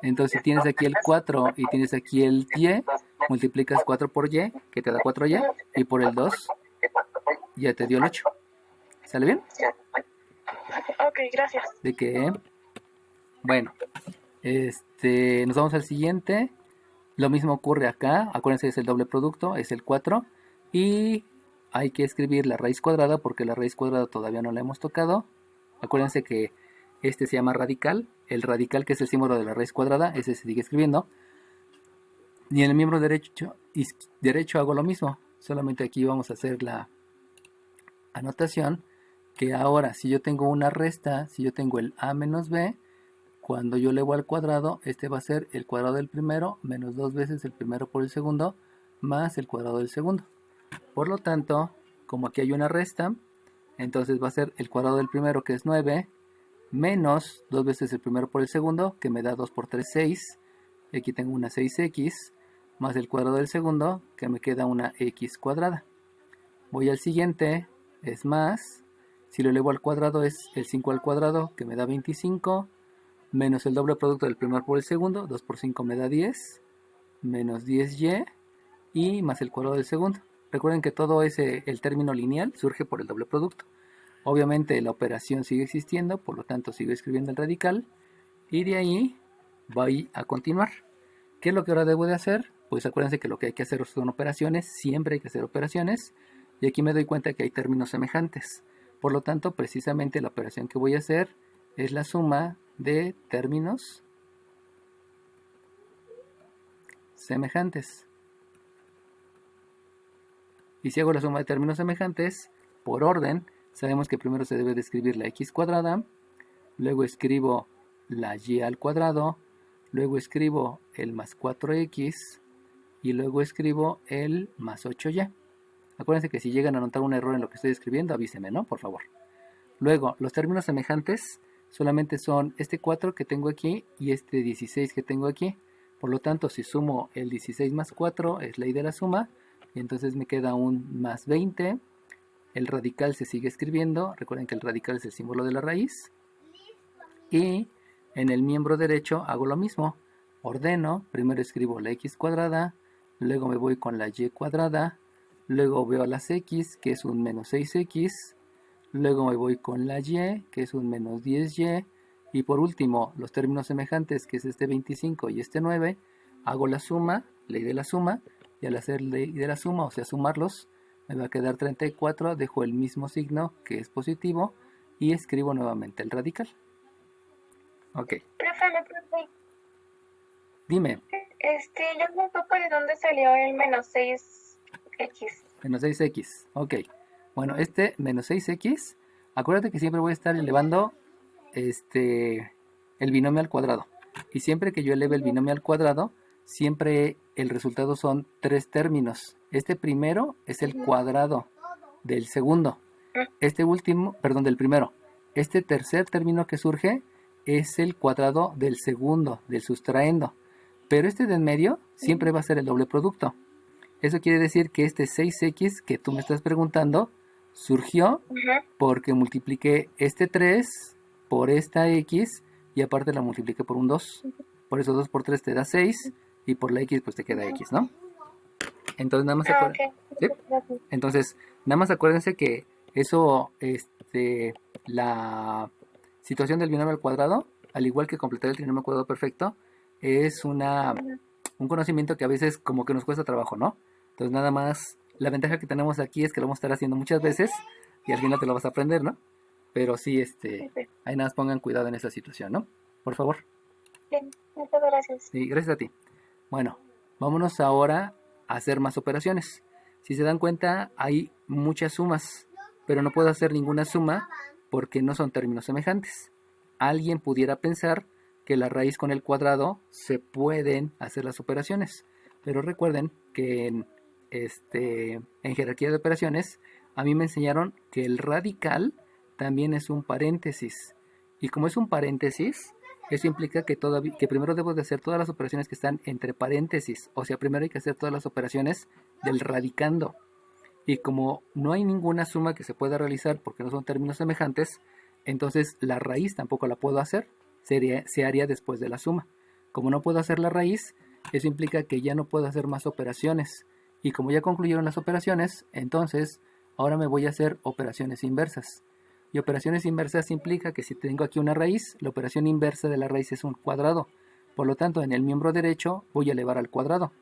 Entonces si tienes aquí el 4 y tienes aquí el y, multiplicas 4 por y, que te da 4y, y por el 2 ya te dio el 8. ¿Sale bien? Ok, gracias. De que, bueno, nos vamos al siguiente. Lo mismo ocurre acá. Acuérdense, es el doble producto, es el 4. Y hay que escribir la raíz cuadrada porque la raíz cuadrada todavía no la hemos tocado. Acuérdense que este se llama radical. El radical, que es el símbolo de la raíz cuadrada, ese se sigue escribiendo. Y en el miembro derecho hago lo mismo. Solamente aquí vamos a hacer la anotación que ahora, si yo tengo una resta, si yo tengo el a menos b, cuando yo elevo al cuadrado, este va a ser el cuadrado del primero menos 2 veces el primero por el segundo más el cuadrado del segundo. Por lo tanto, como aquí hay una resta, entonces va a ser el cuadrado del primero, que es 9, menos 2 veces el primero por el segundo, que me da 2 por 3, 6. Y aquí tengo una 6x, más el cuadrado del segundo, que me queda una x cuadrada. Voy al siguiente, es más, si lo elevo al cuadrado es el 5 al cuadrado, que me da 25, menos el doble producto del primero por el segundo, 2 por 5 me da 10, menos 10y, y más el cuadrado del segundo. Recuerden que todo el término lineal surge por el doble producto. Obviamente la operación sigue existiendo, por lo tanto sigo escribiendo el radical, y de ahí voy a continuar. ¿Qué es lo que ahora debo de hacer? Pues acuérdense que lo que hay que hacer son operaciones, siempre hay que hacer operaciones, y aquí me doy cuenta que hay términos semejantes. Por lo tanto, precisamente la operación que voy a hacer es la suma de términos semejantes. Y si hago la suma de términos semejantes, por orden, sabemos que primero se debe de escribir la x cuadrada, luego escribo la y al cuadrado, luego escribo el más 4x y luego escribo el más 8y. Acuérdense que si llegan a notar un error en lo que estoy escribiendo, avísenme, ¿no? Por favor. Luego, los términos semejantes solamente son este 4 que tengo aquí y este 16 que tengo aquí. Por lo tanto, si sumo el 16 más 4, es ley de la suma, y entonces me queda un más 20. El radical se sigue escribiendo. Recuerden que el radical es el símbolo de la raíz. Y en el miembro derecho hago lo mismo. Ordeno, primero escribo la x cuadrada, luego me voy con la y cuadrada, luego veo las x, que es un menos 6x, luego me voy con la y, que es un menos 10y, y por último, los términos semejantes, que es este 25 y este 9, hago la suma, ley de la suma, y al hacer ley de la suma, o sea, sumarlos, me va a quedar 34, dejo el mismo signo, que es positivo, y escribo nuevamente el radical. Ok. Profe. Dime. Yo no supe de dónde salió el menos 6x. Menos 6x. Ok. Bueno, este menos 6x, acuérdate que siempre voy a estar elevando el binomio al cuadrado. Y siempre que yo eleve el binomio al cuadrado, siempre el resultado son 3 términos. Este primero es el cuadrado del segundo. Este último, perdón, del primero. este tercer término que surge es el cuadrado del segundo, del sustraendo. Pero este de en medio siempre va a ser el doble producto. Eso quiere decir que este 6x que tú me estás preguntando surgió Ajá. porque multipliqué este 3 por esta x y aparte la multipliqué por un 2. Por eso 2 por 3 te da 6 y por la x pues te queda x, ¿no? Entonces nada más Ok. ¿sí? Entonces, nada más acuérdense que eso, la situación del binomio al cuadrado, al igual que completar el trinomio al cuadrado perfecto, es un conocimiento que a veces como que nos cuesta trabajo, ¿no? Entonces nada más, la ventaja que tenemos aquí es que lo vamos a estar haciendo muchas veces y al final te lo vas a aprender, ¿no? Pero sí, ahí nada más pongan cuidado en esa situación, ¿no? Por favor. Bien, muchas gracias. Sí, gracias a ti. Bueno, vámonos ahora a hacer más operaciones. Si se dan cuenta, hay muchas sumas, pero no puedo hacer ninguna suma porque no son términos semejantes. Alguien pudiera pensar que la raíz con el cuadrado se pueden hacer las operaciones, pero recuerden que en jerarquía de operaciones a mí me enseñaron que el radical también es un paréntesis. Y como es un paréntesis, eso implica que primero debo de hacer todas las operaciones que están entre paréntesis. O sea, primero hay que hacer todas las operaciones del radicando. Y como no hay ninguna suma que se pueda realizar porque no son términos semejantes, entonces la raíz tampoco la puedo hacer. Se haría después de la suma. Como no puedo hacer la raíz, eso implica que ya no puedo hacer más operaciones. Y como ya concluyeron las operaciones, entonces ahora me voy a hacer operaciones inversas. Y operaciones inversas implica que si tengo aquí una raíz, la operación inversa de la raíz es un cuadrado. Por lo tanto, en el miembro derecho voy a elevar al cuadrado.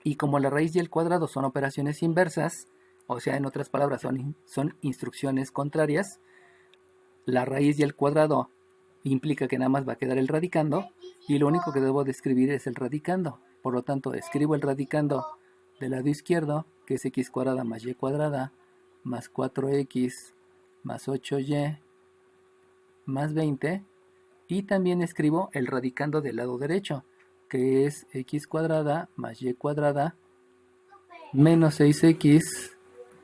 Y como la raíz y el cuadrado son operaciones inversas, o sea, en otras palabras, son instrucciones contrarias, la raíz y el cuadrado implica que nada más va a quedar el radicando, y lo único que debo de escribir es el radicando. Por lo tanto, escribo el radicando del lado izquierdo, que es x cuadrada más y cuadrada, más 4x más 8y más 20, y también escribo el radicando del lado derecho, que es x cuadrada más y cuadrada menos 6x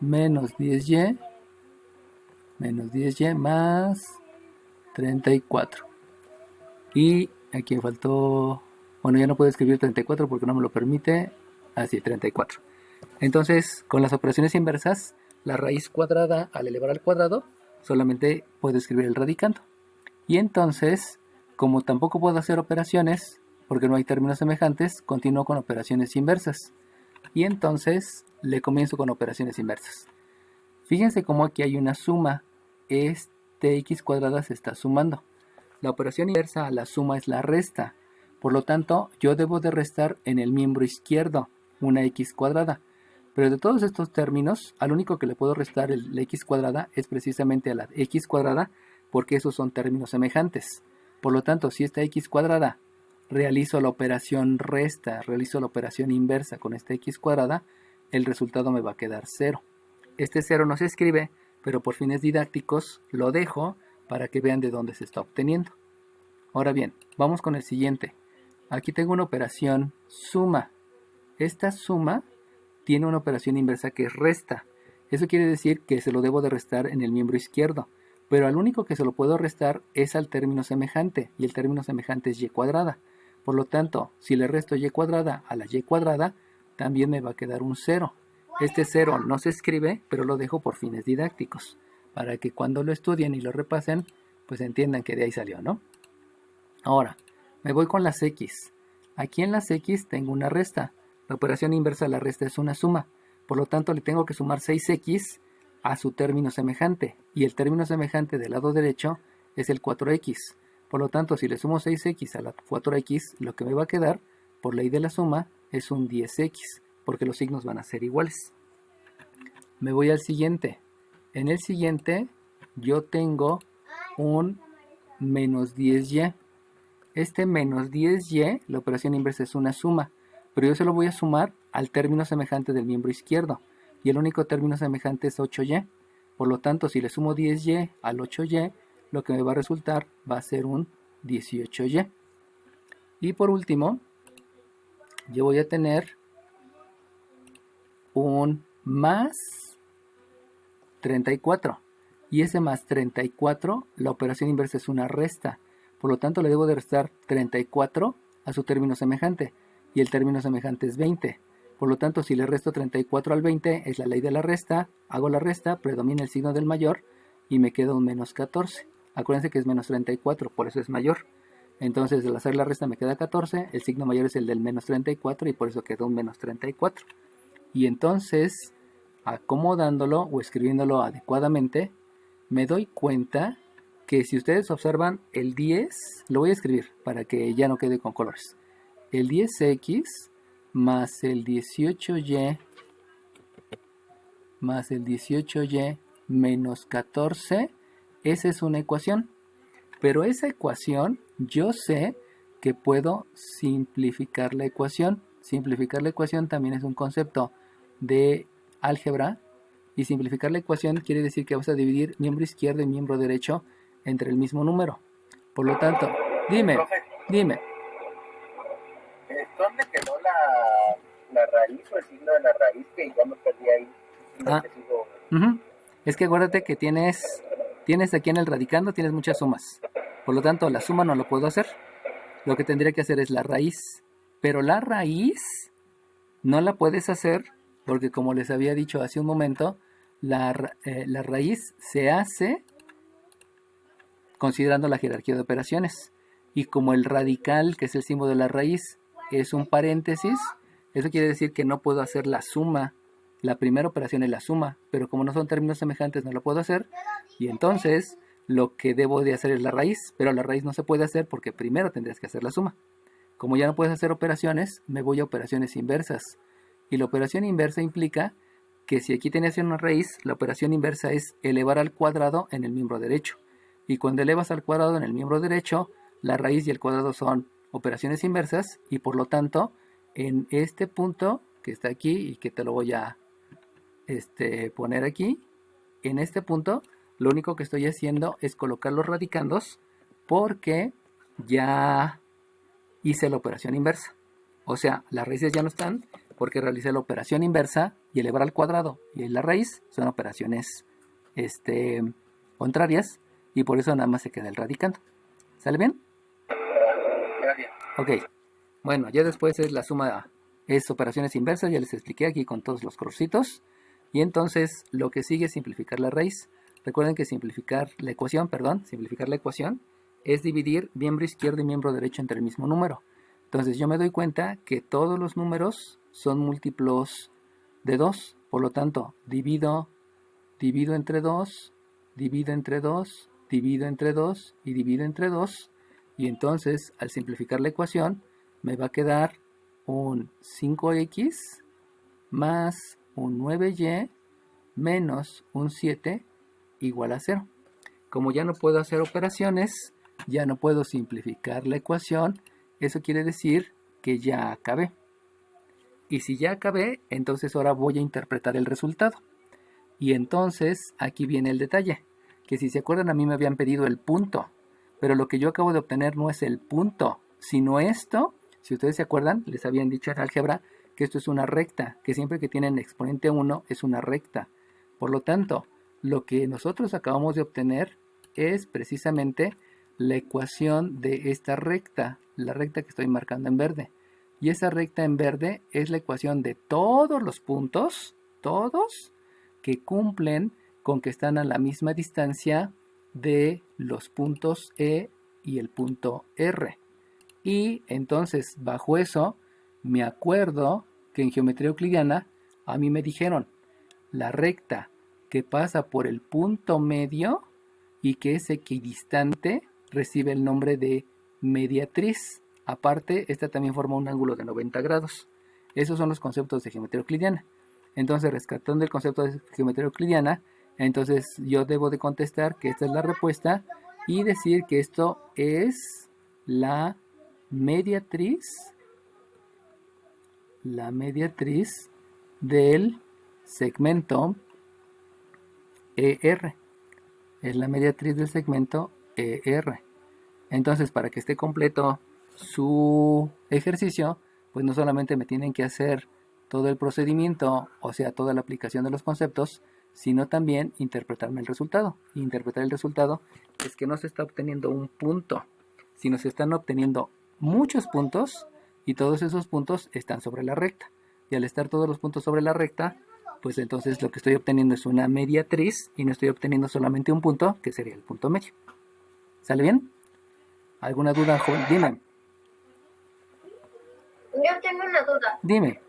menos 10y más 34. Y aquí me faltó, bueno, ya no puedo escribir 34 porque no me lo permite, así 34. Entonces, con las operaciones inversas, la raíz cuadrada al elevar al cuadrado, solamente puedo escribir el radicando. Y entonces, como tampoco puedo hacer operaciones, porque no hay términos semejantes, continúo con operaciones inversas. Y entonces, le comienzo con operaciones inversas. Fíjense cómo aquí hay una suma. Este x cuadrada se está sumando. La operación inversa a la suma es la resta. Por lo tanto, yo debo de restar en el miembro izquierdo una x cuadrada. Pero de todos estos términos, al único que le puedo restar la x cuadrada es precisamente a la x cuadrada, porque esos son términos semejantes. Por lo tanto, si esta x cuadrada realizo la operación resta, realizo la operación inversa con esta x cuadrada, el resultado me va a quedar 0. Este 0 no se escribe, pero por fines didácticos lo dejo para que vean de dónde se está obteniendo. Ahora bien, vamos con el siguiente. Aquí tengo una operación suma. Esta suma tiene una operación inversa que es resta. Eso quiere decir que se lo debo de restar en el miembro izquierdo, pero al único que se lo puedo restar es al término semejante, y el término semejante es y cuadrada. Por lo tanto, si le resto y cuadrada a la y cuadrada, también me va a quedar un 0. Este 0 no se escribe, pero lo dejo por fines didácticos, para que cuando lo estudien y lo repasen, pues entiendan que de ahí salió, ¿no? Ahora, me voy con las x. Aquí en las x tengo una resta. La operación inversa a la resta es una suma. Por lo tanto, le tengo que sumar 6x a su término semejante. Y el término semejante del lado derecho es el 4x. Por lo tanto, si le sumo 6x a la 4x, lo que me va a quedar, por ley de la suma, es un 10x, porque los signos van a ser iguales. Me voy al siguiente. En el siguiente, yo tengo un menos 10y. Este menos 10y, la operación inversa es una suma, pero yo se lo voy a sumar al término semejante del miembro izquierdo, y el único término semejante es 8y. Por lo tanto, si le sumo 10y al 8y, lo que me va a resultar va a ser un 18y. Y por último, yo voy a tener un más 34. y ese más 34, la operación inversa es una resta. Por lo tanto, le debo de restar 34 a su término semejante, y el término semejante es 20. Por lo tanto, si le resto 34 al 20, es la ley de la resta, hago la resta, predomina el signo del mayor, y me queda un menos 14. Acuérdense que es menos 34, por eso es mayor. Entonces, al hacer la resta me queda 14, el signo mayor es el del menos 34, y por eso queda un menos 34. Y entonces, acomodándolo o escribiéndolo adecuadamente, me doy cuenta que si ustedes observan el 10, lo voy a escribir para que ya no quede con colores. El 10x más el 18y más el 18y menos 14, esa es una ecuación. Pero esa ecuación yo sé que puedo simplificar la ecuación. Simplificar la ecuación también es un concepto de álgebra. Y simplificar la ecuación quiere decir que vas a dividir miembro izquierdo y miembro derecho entre el mismo número. Por lo tanto, dime. ¿Dónde quedó la raíz o el signo de la raíz? Que ya me perdí ahí. Es que acuérdate que tienes aquí en el radicando, tienes muchas sumas. Por lo tanto, la suma no lo puedo hacer. Lo que tendría que hacer es la raíz. Pero la raíz no la puedes hacer porque, como les había dicho hace un momento, la raíz se hace considerando la jerarquía de operaciones. Y como el radical, que es el símbolo de la raíz, es un paréntesis, eso quiere decir que no puedo hacer la suma. La primera operación es la suma, pero como no son términos semejantes no lo puedo hacer. Y entonces lo que debo de hacer es la raíz, pero la raíz no se puede hacer porque primero tendrías que hacer la suma. Como ya no puedes hacer operaciones, me voy a operaciones inversas. Y la operación inversa implica que si aquí tenías una raíz, la operación inversa es elevar al cuadrado en el miembro derecho. Y cuando elevas al cuadrado en el miembro derecho, la raíz y el cuadrado son operaciones inversas, y por lo tanto, en este punto que está aquí y que te lo voy a poner aquí, en este punto, lo único que estoy haciendo es colocar los radicandos porque ya hice la operación inversa. O sea, las raíces ya no están porque realicé la operación inversa y elevar al cuadrado y la raíz son operaciones contrarias, y por eso nada más se queda el radicando. ¿Sale bien? Ok. Bueno, ya después es la suma, es operaciones inversas, ya les expliqué aquí con todos los colorcitos. Y entonces lo que sigue es simplificar la raíz. Recuerden que simplificar la ecuación es dividir miembro izquierdo y miembro derecho entre el mismo número. Entonces yo me doy cuenta que todos los números son múltiplos de 2. Por lo tanto, divido entre 2, divido entre 2, divido entre 2 y divido entre 2. Y entonces, al simplificar la ecuación, me va a quedar un 5x más un 9y menos un 7 igual a 0. Como ya no puedo hacer operaciones, ya no puedo simplificar la ecuación, eso quiere decir que ya acabé. Y si ya acabé, entonces ahora voy a interpretar el resultado. Y entonces aquí viene el detalle, que si se acuerdan a mí me habían pedido el punto, pero lo que yo acabo de obtener no es el punto, sino esto. Si ustedes se acuerdan, les habían dicho en álgebra que esto es una recta, que siempre que tienen exponente 1 es una recta. Por lo tanto, lo que nosotros acabamos de obtener es precisamente la ecuación de esta recta, la recta que estoy marcando en verde. Y esa recta en verde es la ecuación de todos los puntos, todos, que cumplen con que están a la misma distancia de los puntos E y el punto R. Y entonces, bajo eso, me acuerdo que en geometría euclidiana a mí me dijeron la recta que pasa por el punto medio y que es equidistante recibe el nombre de mediatriz. Aparte, esta también forma un ángulo de 90 grados. Esos son los conceptos de geometría euclidiana. Entonces, rescatando el concepto de geometría euclidiana, entonces yo debo de contestar que esta es la respuesta y decir que esto es la mediatriz del segmento ER. Es la mediatriz del segmento ER. Entonces, para que esté completo su ejercicio, pues no solamente me tienen que hacer todo el procedimiento, o sea, toda la aplicación de los conceptos, sino también interpretarme el resultado. Y interpretar el resultado es que no se está obteniendo un punto, sino se están obteniendo muchos puntos y todos esos puntos están sobre la recta. Y al estar todos los puntos sobre la recta, pues entonces lo que estoy obteniendo es una mediatriz y no estoy obteniendo solamente un punto, que sería el punto medio. ¿Sale bien? ¿Alguna duda, joven? Dime. Yo tengo una duda. Dime.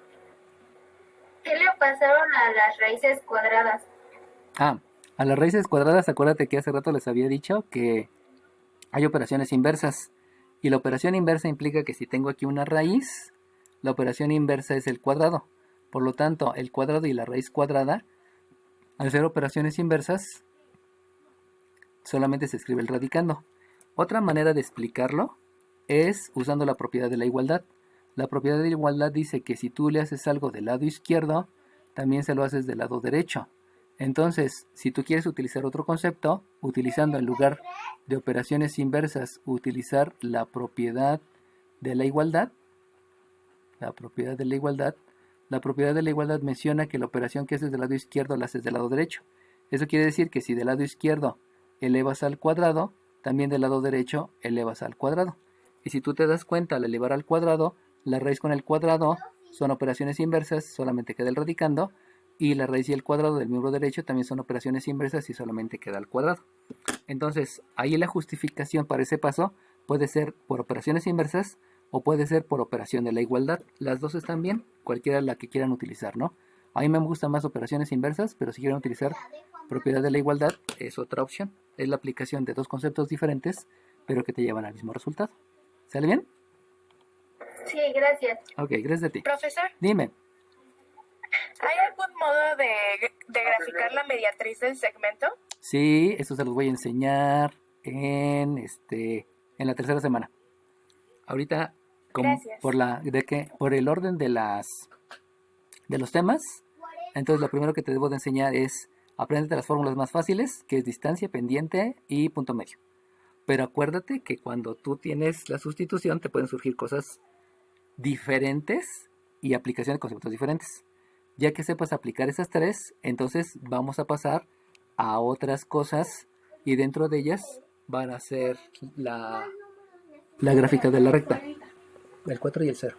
¿Qué le pasaron a las raíces cuadradas? A las raíces cuadradas, acuérdate que hace rato les había dicho que hay operaciones inversas. Y la operación inversa implica que si tengo aquí una raíz, la operación inversa es el cuadrado. Por lo tanto, el cuadrado y la raíz cuadrada, al ser operaciones inversas, solamente se escribe el radicando. Otra manera de explicarlo es usando la propiedad de la igualdad. La propiedad de la igualdad dice que si tú le haces algo del lado izquierdo, también se lo haces del lado derecho. Entonces, si tú quieres utilizar otro concepto, utilizando en lugar de operaciones inversas, utilizar la propiedad de la igualdad, la propiedad de la igualdad menciona que la operación que haces del lado izquierdo la haces del lado derecho. Eso quiere decir que si del lado izquierdo elevas al cuadrado, también del lado derecho elevas al cuadrado. Y si tú te das cuenta, al elevar al cuadrado, la raíz con el cuadrado son operaciones inversas, solamente queda el radicando, y la raíz y el cuadrado del miembro derecho también son operaciones inversas y solamente queda el cuadrado. Entonces, ahí la justificación para ese paso puede ser por operaciones inversas o puede ser por operación de la igualdad. Las dos están bien, cualquiera la que quieran utilizar, ¿no? A mí me gustan más operaciones inversas, pero si quieren utilizar propiedad de la igualdad, es otra opción. Es la aplicación de dos conceptos diferentes, pero que te llevan al mismo resultado. ¿Sale bien? Sí, gracias. Ok, gracias a ti. Profesor, Dime. ¿hay algún modo de graficar la mediatriz del segmento? Sí, esto se los voy a enseñar en la tercera semana. Ahorita, Gracias. por el orden de los temas, entonces lo primero que te debo de enseñar es aprenderte las fórmulas más fáciles, que es distancia, pendiente y punto medio. Pero acuérdate que cuando tú tienes la sustitución te pueden surgir cosas diferentes y aplicación de conceptos diferentes. Ya que sepas aplicar esas tres, entonces vamos a pasar a otras cosas y dentro de ellas van a ser la gráfica de la recta, el 4 y el 0.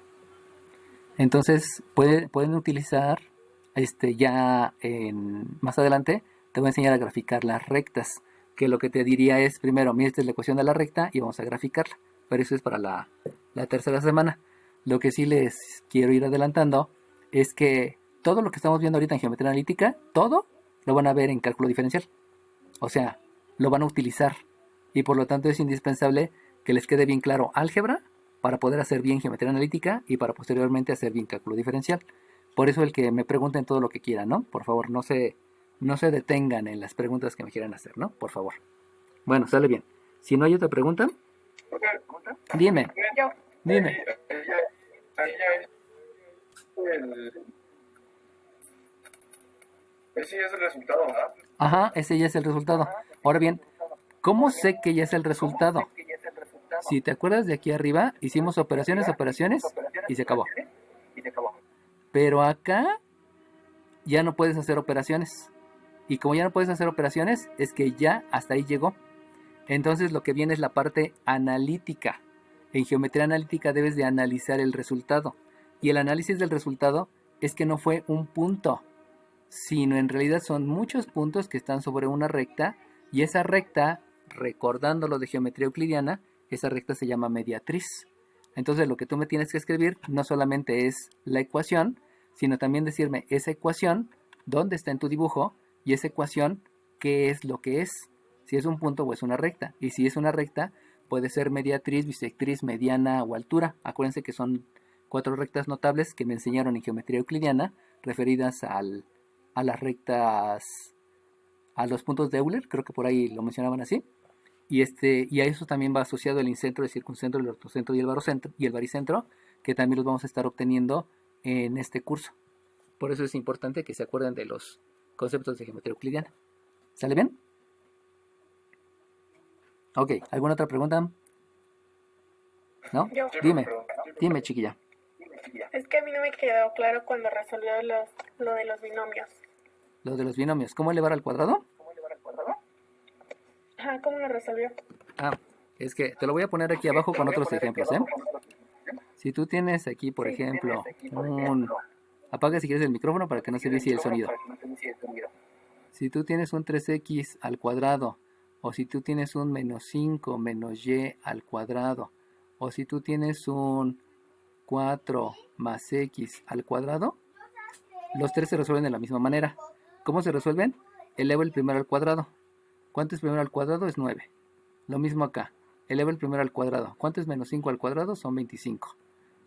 Entonces pueden utilizar más adelante te voy a enseñar a graficar las rectas, que lo que te diría es primero, mira, esta es la ecuación de la recta y vamos a graficarla, pero eso es para la tercera semana. Lo que sí les quiero ir adelantando es que todo lo que estamos viendo ahorita en geometría analítica, todo lo van a ver en cálculo diferencial. O sea, lo van a utilizar. Y por lo tanto es indispensable que les quede bien claro álgebra para poder hacer bien geometría analítica y para posteriormente hacer bien cálculo diferencial. Por eso el que me pregunten todo lo que quieran, ¿no? Por favor, no se detengan en las preguntas que me quieran hacer, ¿no? Por favor. Bueno, sale bien. Si no hay otra pregunta, dime. Yo. Dime. Ese ya es el resultado, ¿verdad? Ajá, ese ya es el resultado. Ahora bien, ¿cómo sé que ya es el resultado? Si te acuerdas de aquí arriba, hicimos operaciones y se acabó. Pero acá ya no puedes hacer operaciones. Y como ya no puedes hacer operaciones, es que ya hasta ahí llegó. Entonces lo que viene es la parte analítica. En geometría analítica debes de analizar el resultado. Y el análisis del resultado es que no fue un punto, sino en realidad son muchos puntos que están sobre una recta. Y esa recta, recordándolo de geometría euclidiana, esa recta se llama mediatriz. Entonces lo que tú me tienes que escribir no solamente es la ecuación, sino también decirme esa ecuación, dónde está en tu dibujo, y esa ecuación, qué es lo que es. Si es un punto o es una recta. Y si es una recta, puede ser mediatriz, bisectriz, mediana o altura. Acuérdense que son 4 rectas notables que me enseñaron en geometría euclidiana, referidas a las rectas, a los puntos de Euler, creo que por ahí lo mencionaban así. Y a eso también va asociado el incentro, el circuncentro, el ortocentro y el baricentro, que también los vamos a estar obteniendo en este curso. Por eso es importante que se acuerden de los conceptos de geometría euclidiana. ¿Sale bien? Ok, ¿alguna otra pregunta? ¿No? Yo. Dime, chiquilla. Es que a mí no me quedó claro cuando resolvió lo de los binomios. lo de los binomios. ¿Cómo elevar al cuadrado? Ajá, ¿cómo lo resolvió? Ah, es que te lo voy a poner aquí abajo con otros ejemplos, ¿eh? Si tú tienes aquí, por ejemplo, un... Apaga si quieres el micrófono para que no se vicie el sonido. Si tú tienes un 3x al cuadrado, o si tú tienes un menos 5 menos y al cuadrado, o si tú tienes un 4 más x al cuadrado, los tres se resuelven de la misma manera. ¿Cómo se resuelven? Elevo el primero al cuadrado. ¿Cuánto es primero al cuadrado? Es 9. Lo mismo acá. Eleva el primero al cuadrado. ¿Cuánto es menos 5 al cuadrado? Son 25.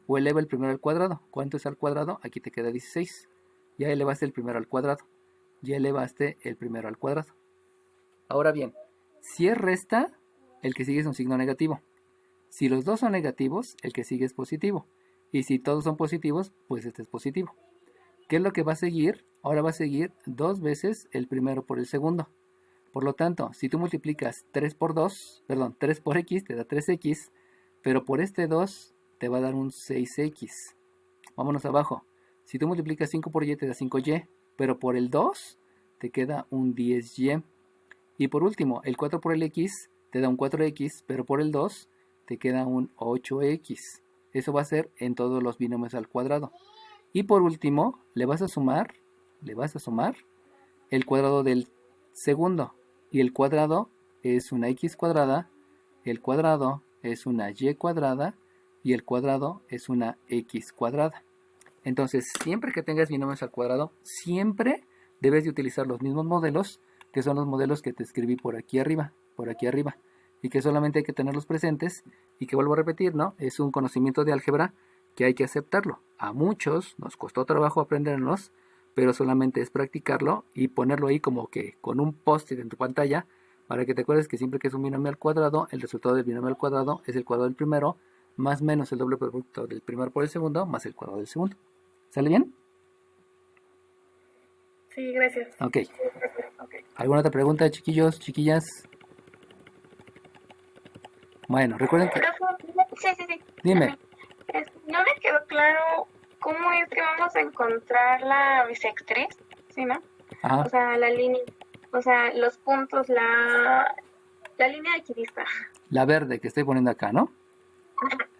O eleva el primero al cuadrado. ¿Cuánto es al cuadrado? Aquí te queda 16. Ya elevaste el primero al cuadrado. Ya elevaste el primero al cuadrado. Ahora bien, si es resta, el que sigue es un signo negativo. Si los dos son negativos, el que sigue es positivo. Y si todos son positivos, pues este es positivo. ¿Qué es lo que va a seguir? Ahora va a seguir 2 veces el primero por el segundo. Por lo tanto, si tú multiplicas 3 por x te da 3x, pero por este 2 te va a dar un 6x. Vámonos abajo. Si tú multiplicas 5 por y te da 5y, pero por el 2 te queda un 10y. Y por último, el 4 por el x te da un 4x, pero por el 2 te queda un 8x. Eso va a ser en todos los binomios al cuadrado. Y por último, le vas a sumar el cuadrado del segundo. Y el cuadrado es una x cuadrada, el cuadrado es una y cuadrada y el cuadrado es una x cuadrada. Entonces, siempre que tengas binomios al cuadrado, siempre debes de utilizar los mismos modelos, que son los modelos que te escribí por aquí arriba, y que solamente hay que tenerlos presentes, y que vuelvo a repetir, ¿no? Es un conocimiento de álgebra que hay que aceptarlo. A muchos nos costó trabajo aprenderlos, pero solamente es practicarlo y ponerlo ahí como que con un post-it en tu pantalla, para que te acuerdes que siempre que es un binomio al cuadrado, el resultado del binomio al cuadrado es el cuadrado del primero, más menos el doble producto del primero por el segundo, más el cuadrado del segundo. ¿Sale bien? Sí, gracias. Ok. ¿Alguna otra pregunta, chiquillos, chiquillas? Bueno, recuerden que... Sí. Dime. No me quedó claro cómo es que vamos a encontrar la bisectriz, ¿sí, no? Ajá. O sea, la línea, o sea, los puntos, la línea equidista. La verde que estoy poniendo acá, ¿no?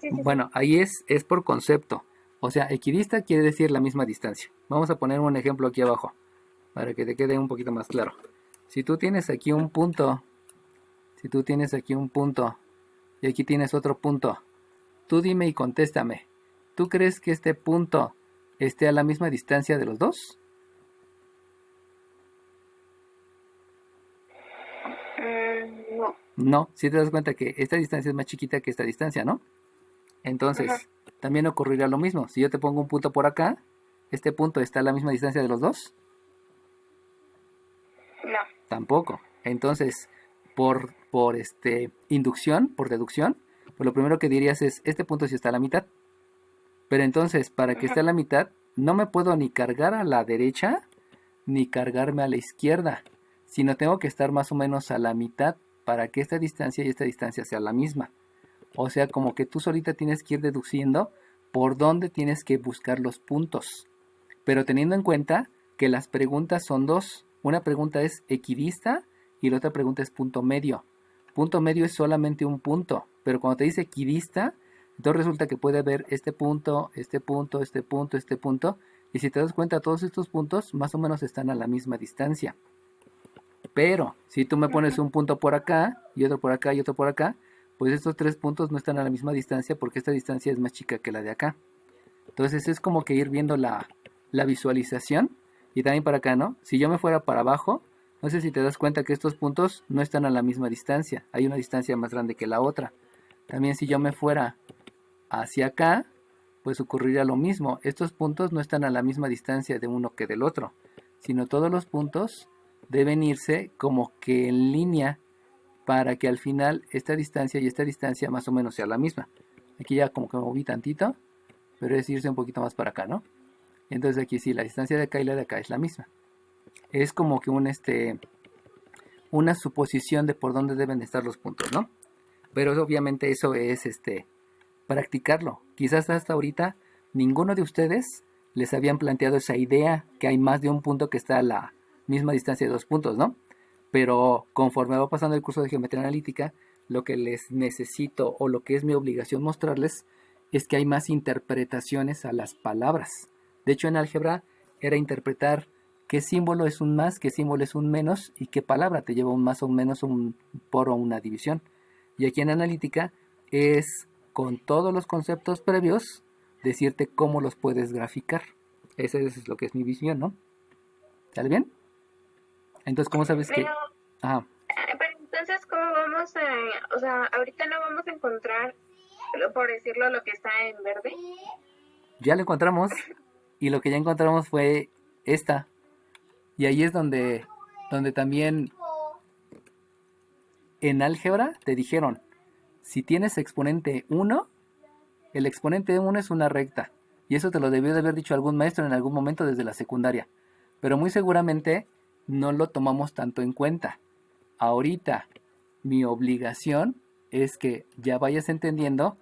Sí. Bueno, ahí es por concepto. O sea, equidista quiere decir la misma distancia. Vamos a poner un ejemplo aquí abajo, para que te quede un poquito más claro. Si tú tienes aquí un punto, y aquí tienes otro punto, tú dime y contéstame. ¿Tú crees que este punto esté a la misma distancia de los dos? No. No, si te das cuenta que esta distancia es más chiquita que esta distancia, ¿no? Entonces, Ajá. también ocurrirá lo mismo. Si yo te pongo un punto por acá, ¿este punto está a la misma distancia de los dos? No. Tampoco. Entonces, por inducción, por deducción, pues lo primero que dirías es, este punto sí está a la mitad. Pero entonces, para que esté a la mitad, no me puedo ni cargar a la derecha, ni cargarme a la izquierda, sino tengo que estar más o menos a la mitad para que esta distancia y esta distancia sea la misma. O sea, como que tú solita tienes que ir deduciendo por dónde tienes que buscar los puntos. Pero teniendo en cuenta que las preguntas son dos. Una pregunta es equidista y la otra pregunta es punto medio. Punto medio es solamente un punto, pero cuando te dice equidista, entonces resulta que puede haber este punto, este punto, este punto, este punto, y si te das cuenta todos estos puntos más o menos están a la misma distancia. Pero si tú me pones un punto por acá y otro por acá y otro por acá, pues estos tres puntos no están a la misma distancia porque esta distancia es más chica que la de acá. Entonces es como que ir viendo la visualización. Y también para acá, ¿no? Si yo me fuera para abajo, no sé si te das cuenta que estos puntos no están a la misma distancia. Hay una distancia más grande que la otra. También si yo me fuera hacia acá, pues ocurriría lo mismo. Estos puntos no están a la misma distancia de uno que del otro, sino todos los puntos deben irse como que en línea para que al final esta distancia y esta distancia más o menos sea la misma. Aquí ya como que me moví tantito, pero es irse un poquito más para acá, ¿no? Entonces aquí sí, la distancia de acá y la de acá es la misma. Es como que una suposición de por dónde deben estar los puntos, ¿no? Pero obviamente eso es practicarlo. Quizás hasta ahorita ninguno de ustedes les habían planteado esa idea que hay más de un punto que está a misma distancia de 2 puntos, ¿no? Pero conforme va pasando el curso de geometría analítica, lo que les necesito o lo que es mi obligación mostrarles es que hay más interpretaciones a las palabras. De hecho, en álgebra era interpretar qué símbolo es un más, qué símbolo es un menos y qué palabra te lleva un más o un menos, un por o una división. Y aquí en analítica es con todos los conceptos previos decirte cómo los puedes graficar. Eso es lo que es mi visión, ¿no? ¿Sale bien? Entonces, ¿cómo sabes que...? Pero, Ajá. pero entonces, ¿cómo vamos a, o sea, ahorita no vamos a encontrar, por decirlo, lo que está en verde? Ya lo encontramos y lo que ya encontramos fue esta. Y ahí es donde también en álgebra te dijeron, si tienes exponente 1, el exponente 1 es una recta. Y eso te lo debió de haber dicho algún maestro en algún momento desde la secundaria. Pero muy seguramente no lo tomamos tanto en cuenta. Ahorita mi obligación es que ya vayas entendiendo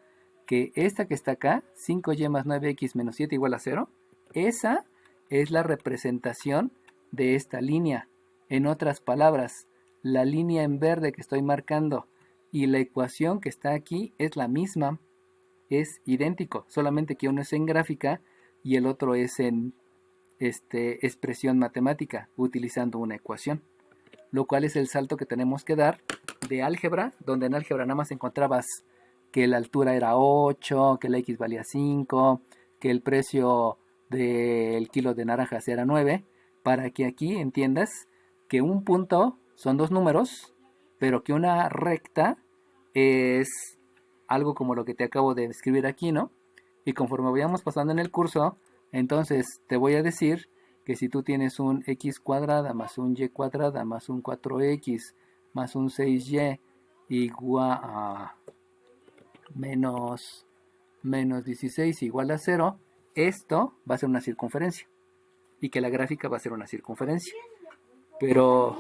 que esta que está acá, 5y más 9x menos 7 igual a 0, esa es la representación de esta línea. En otras palabras, la línea en verde que estoy marcando y la ecuación que está aquí es la misma, es idéntico, solamente que uno es en gráfica y el otro es en expresión matemática, utilizando una ecuación. Lo cual es el salto que tenemos que dar de álgebra, donde en álgebra nada más encontrabas que la altura era 8, que la x valía 5, que el precio del kilo de naranjas era 9, para que aquí entiendas que un punto son 2 números, pero que una recta es algo como lo que te acabo de describir aquí, ¿no? Y conforme vayamos pasando en el curso, entonces te voy a decir que si tú tienes un x cuadrada más un y cuadrada más un 4x más un 6y igual a menos 16 igual a 0, esto va a ser una circunferencia. Y que la gráfica va a ser una circunferencia. Pero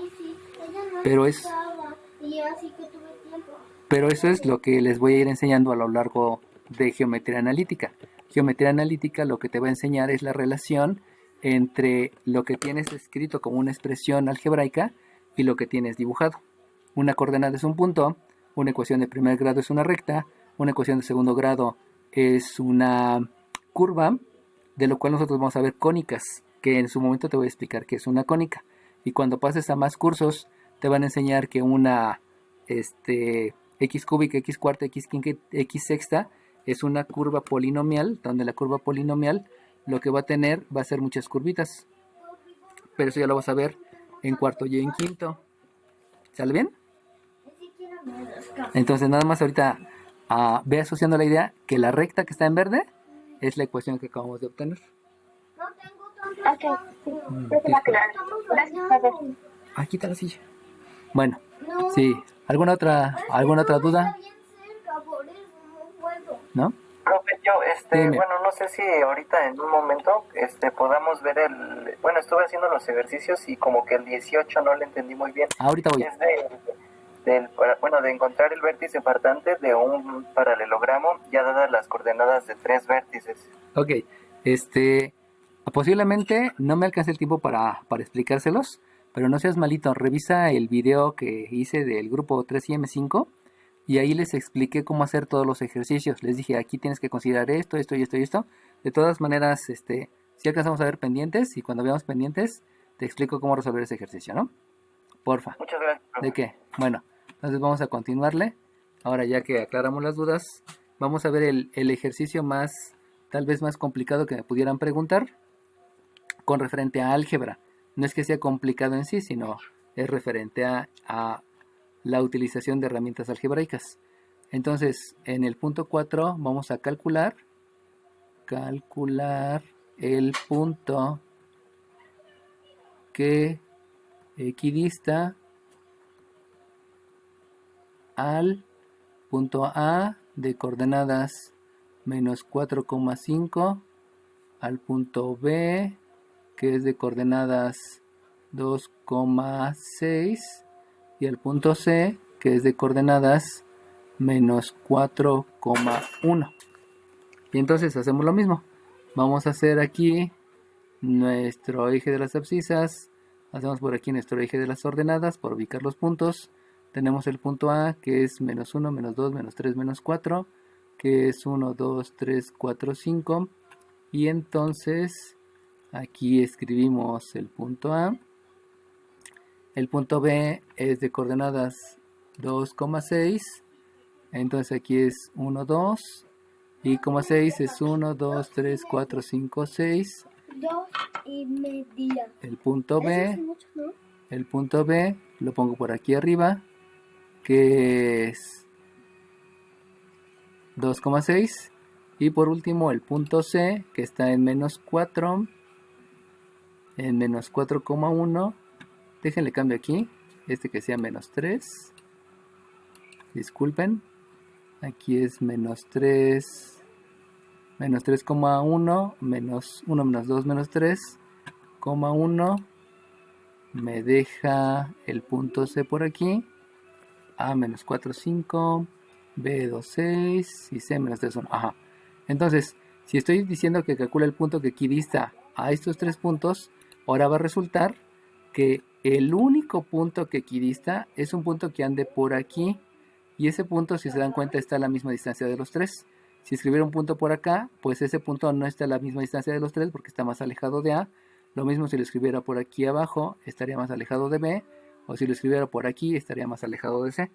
eso es lo que les voy a ir enseñando a lo largo de geometría analítica. Geometría analítica lo que te va a enseñar es la relación entre lo que tienes escrito como una expresión algebraica y lo que tienes dibujado. Una coordenada es un punto, una ecuación de primer grado es una recta, una ecuación de segundo grado es una curva, de lo cual nosotros vamos a ver cónicas, que en su momento te voy a explicar qué es una cónica. Y cuando pases a más cursos, te van a enseñar que una x cúbica, x cuarta, x quinta, x sexta es una curva polinomial, donde la curva polinomial lo que va a tener va a ser muchas curvitas. Pero eso ya lo vas a ver en cuarto y en quinto. ¿Sale bien? Entonces nada más ahorita ve asociando la idea que la recta que está en verde es la ecuación que acabamos de obtener. Ok, sí, ya queda claro. Gracias, profe. Aquí está la silla. Bueno, sí. ¿Alguna otra duda? ¿No? Profe, yo, Dime. bueno, no sé si ahorita en un momento, podamos ver bueno, estuve haciendo los ejercicios y como que el 18 no le entendí muy bien. Ahorita voy. Es de encontrar el vértice partante de un paralelogramo ya dadas las coordenadas de 3 vértices. Ok, posiblemente no me alcance el tiempo para explicárselos, pero no seas malito, revisa el video que hice del grupo 3IM5 y ahí les expliqué cómo hacer todos los ejercicios. Les dije, aquí tienes que considerar esto, esto y esto y esto. De todas maneras, si alcanzamos a ver pendientes y cuando veamos pendientes, te explico cómo resolver ese ejercicio, ¿no? Porfa. Muchas gracias, profe. ¿De qué? Bueno, entonces vamos a continuarle. Ahora ya que aclaramos las dudas, vamos a ver el ejercicio tal vez más complicado que me pudieran preguntar con referente a álgebra. No es que sea complicado en sí, sino es referente a la utilización de herramientas algebraicas. Entonces, en el punto 4 vamos a calcular el punto que equidista al punto A de coordenadas menos 4,5 al punto B que es de coordenadas 2,6 y al punto C que es de coordenadas menos 4,1. Y entonces hacemos lo mismo. Vamos a hacer aquí nuestro eje de las abscisas Hacemos por aquí nuestro eje de las ordenadas para ubicar los puntos. Tenemos el punto A, que es menos 1, menos 2, menos 3, menos 4, que es 1, 2, 3, 4, 5. Y entonces aquí escribimos el punto A. El punto B es de coordenadas 2,6. Entonces aquí es 1, 2. Y 6 es 1, 2, 3, 4, 5, 6. 2,5. El punto Eso B. es mucho, ¿no? El punto B lo pongo por aquí arriba, que es 2,6. Y por último el punto C, que está en menos 4, en menos 4,1. Déjenle cambio aquí, que sea menos 3. Disculpen, aquí es menos 3, menos 3,1, menos 1, menos 2, menos 3,1. Me deja el punto C por aquí. A menos 4, 5. B, 2, 6. Y C, menos 3, 1. Ajá. Entonces, si estoy diciendo que calcula el punto que equidista a estos tres puntos, ahora va a resultar que el único punto que equidista es un punto que ande por aquí. Y ese punto, si se dan cuenta, está a la misma distancia de los tres. Si escribiera un punto por acá, pues ese punto no está a la misma distancia de los tres porque está más alejado de A. Lo mismo si lo escribiera por aquí abajo, estaría más alejado de B. O si lo escribiera por aquí, estaría más alejado de C.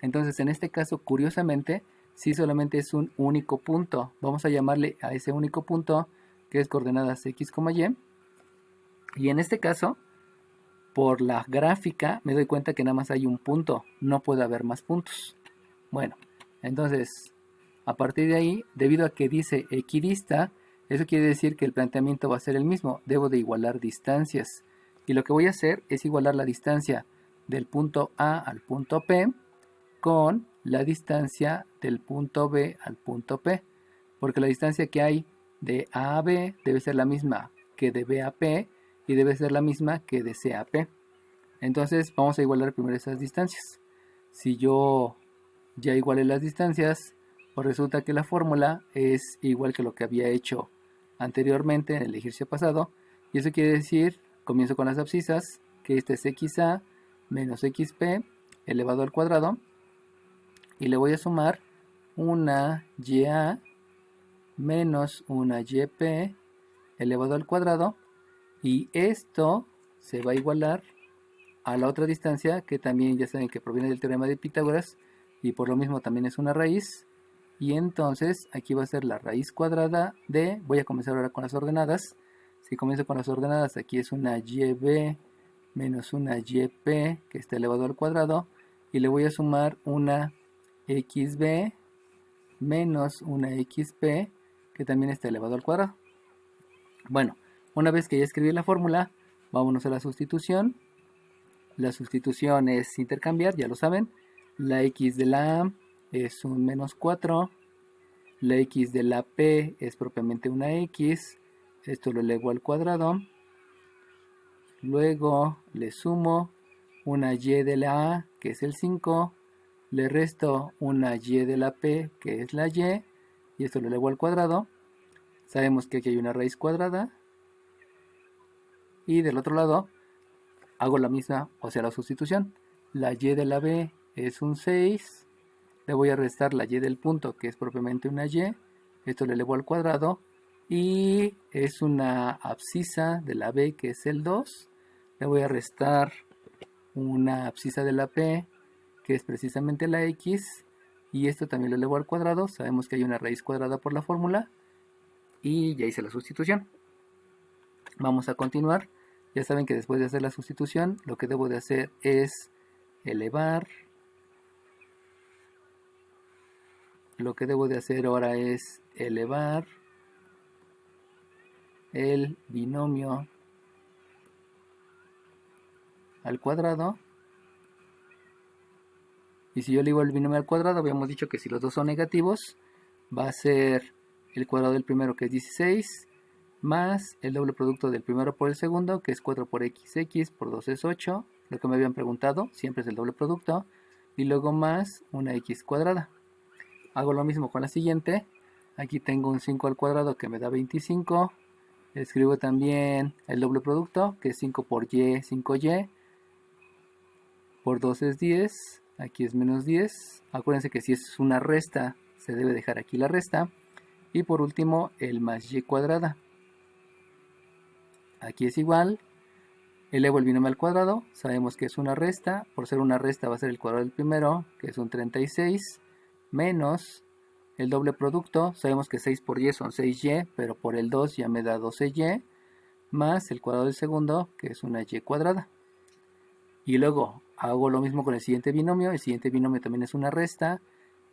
Entonces, en este caso, curiosamente, sí solamente es un único punto. Vamos a llamarle a ese único punto, que es coordenadas X, Y. Y en este caso, por la gráfica, me doy cuenta que nada más hay un punto. No puede haber más puntos. Bueno, entonces, a partir de ahí, debido a que dice equidista, eso quiere decir que el planteamiento va a ser el mismo. Debo de igualar distancias. Y lo que voy a hacer es igualar la distancia del punto A al punto P con la distancia del punto B al punto P. Porque la distancia que hay de A a B debe ser la misma que de B a P y debe ser la misma que de C a P. Entonces vamos a igualar primero esas distancias. Si yo ya igualé las distancias, pues resulta que la fórmula es igual que lo que había hecho anteriormente en el ejercicio pasado. Y eso quiere decir, comienzo con las abscisas, que este es XA menos XP elevado al cuadrado. Y le voy a sumar una YA menos una YP elevado al cuadrado. Y esto se va a igualar a la otra distancia, que también ya saben que proviene del teorema de Pitágoras. Y por lo mismo también es una raíz. Y entonces aquí va a ser la raíz cuadrada de... Voy a comenzar ahora con las ordenadas. Si comienzo con las ordenadas, aquí es una YB menos una YP que está elevado al cuadrado. Y le voy a sumar una XB menos una XP que también está elevado al cuadrado. Bueno, una vez que ya escribí la fórmula, vámonos a la sustitución. La sustitución es intercambiar, ya lo saben. La X de la A es un menos 4. La X de la P es propiamente una X. Esto lo elevo al cuadrado. Luego le sumo una Y de la A, que es el 5. Le resto una Y de la P, que es la Y. Y esto lo elevo al cuadrado. Sabemos que aquí hay una raíz cuadrada. Y del otro lado hago la misma, o sea, la sustitución. La Y de la B es un 6. Le voy a restar la Y del punto, que es propiamente una Y. Esto lo elevo al cuadrado. Y es una abscisa de la B, que es el 2. Le voy a restar una abscisa de la P, que es precisamente la X. Y esto también lo elevo al cuadrado. Sabemos que hay una raíz cuadrada por la fórmula. Y ya hice la sustitución. Vamos a continuar. Ya saben que después de hacer la sustitución, lo que debo de hacer es elevar. Lo que debo de hacer ahora es elevar el binomio al cuadrado. Y si yo elevo el binomio al cuadrado, habíamos dicho que si los dos son negativos, va a ser el cuadrado del primero, que es 16, más el doble producto del primero por el segundo, que es 4 por XX por 2 es 8. Lo que me habían preguntado, siempre es el doble producto. Y luego más una X cuadrada. Hago lo mismo con la siguiente. Aquí tengo un 5 al cuadrado que me da 25. Escribo también el doble producto, que es 5 por y, 5y. Por 2 es 10. Aquí es menos 10. Acuérdense que si es una resta, se debe dejar aquí la resta. Y por último, el más y cuadrada. Aquí es igual. Elevo el binomio al cuadrado. Sabemos que es una resta. Por ser una resta va a ser el cuadrado del primero, que es un 36. Menos el doble producto. Sabemos que 6 por y son 6y, pero por el 2 ya me da 12y. Más el cuadrado del segundo, que es una y cuadrada. Y luego hago lo mismo con el siguiente binomio. El siguiente binomio también es una resta.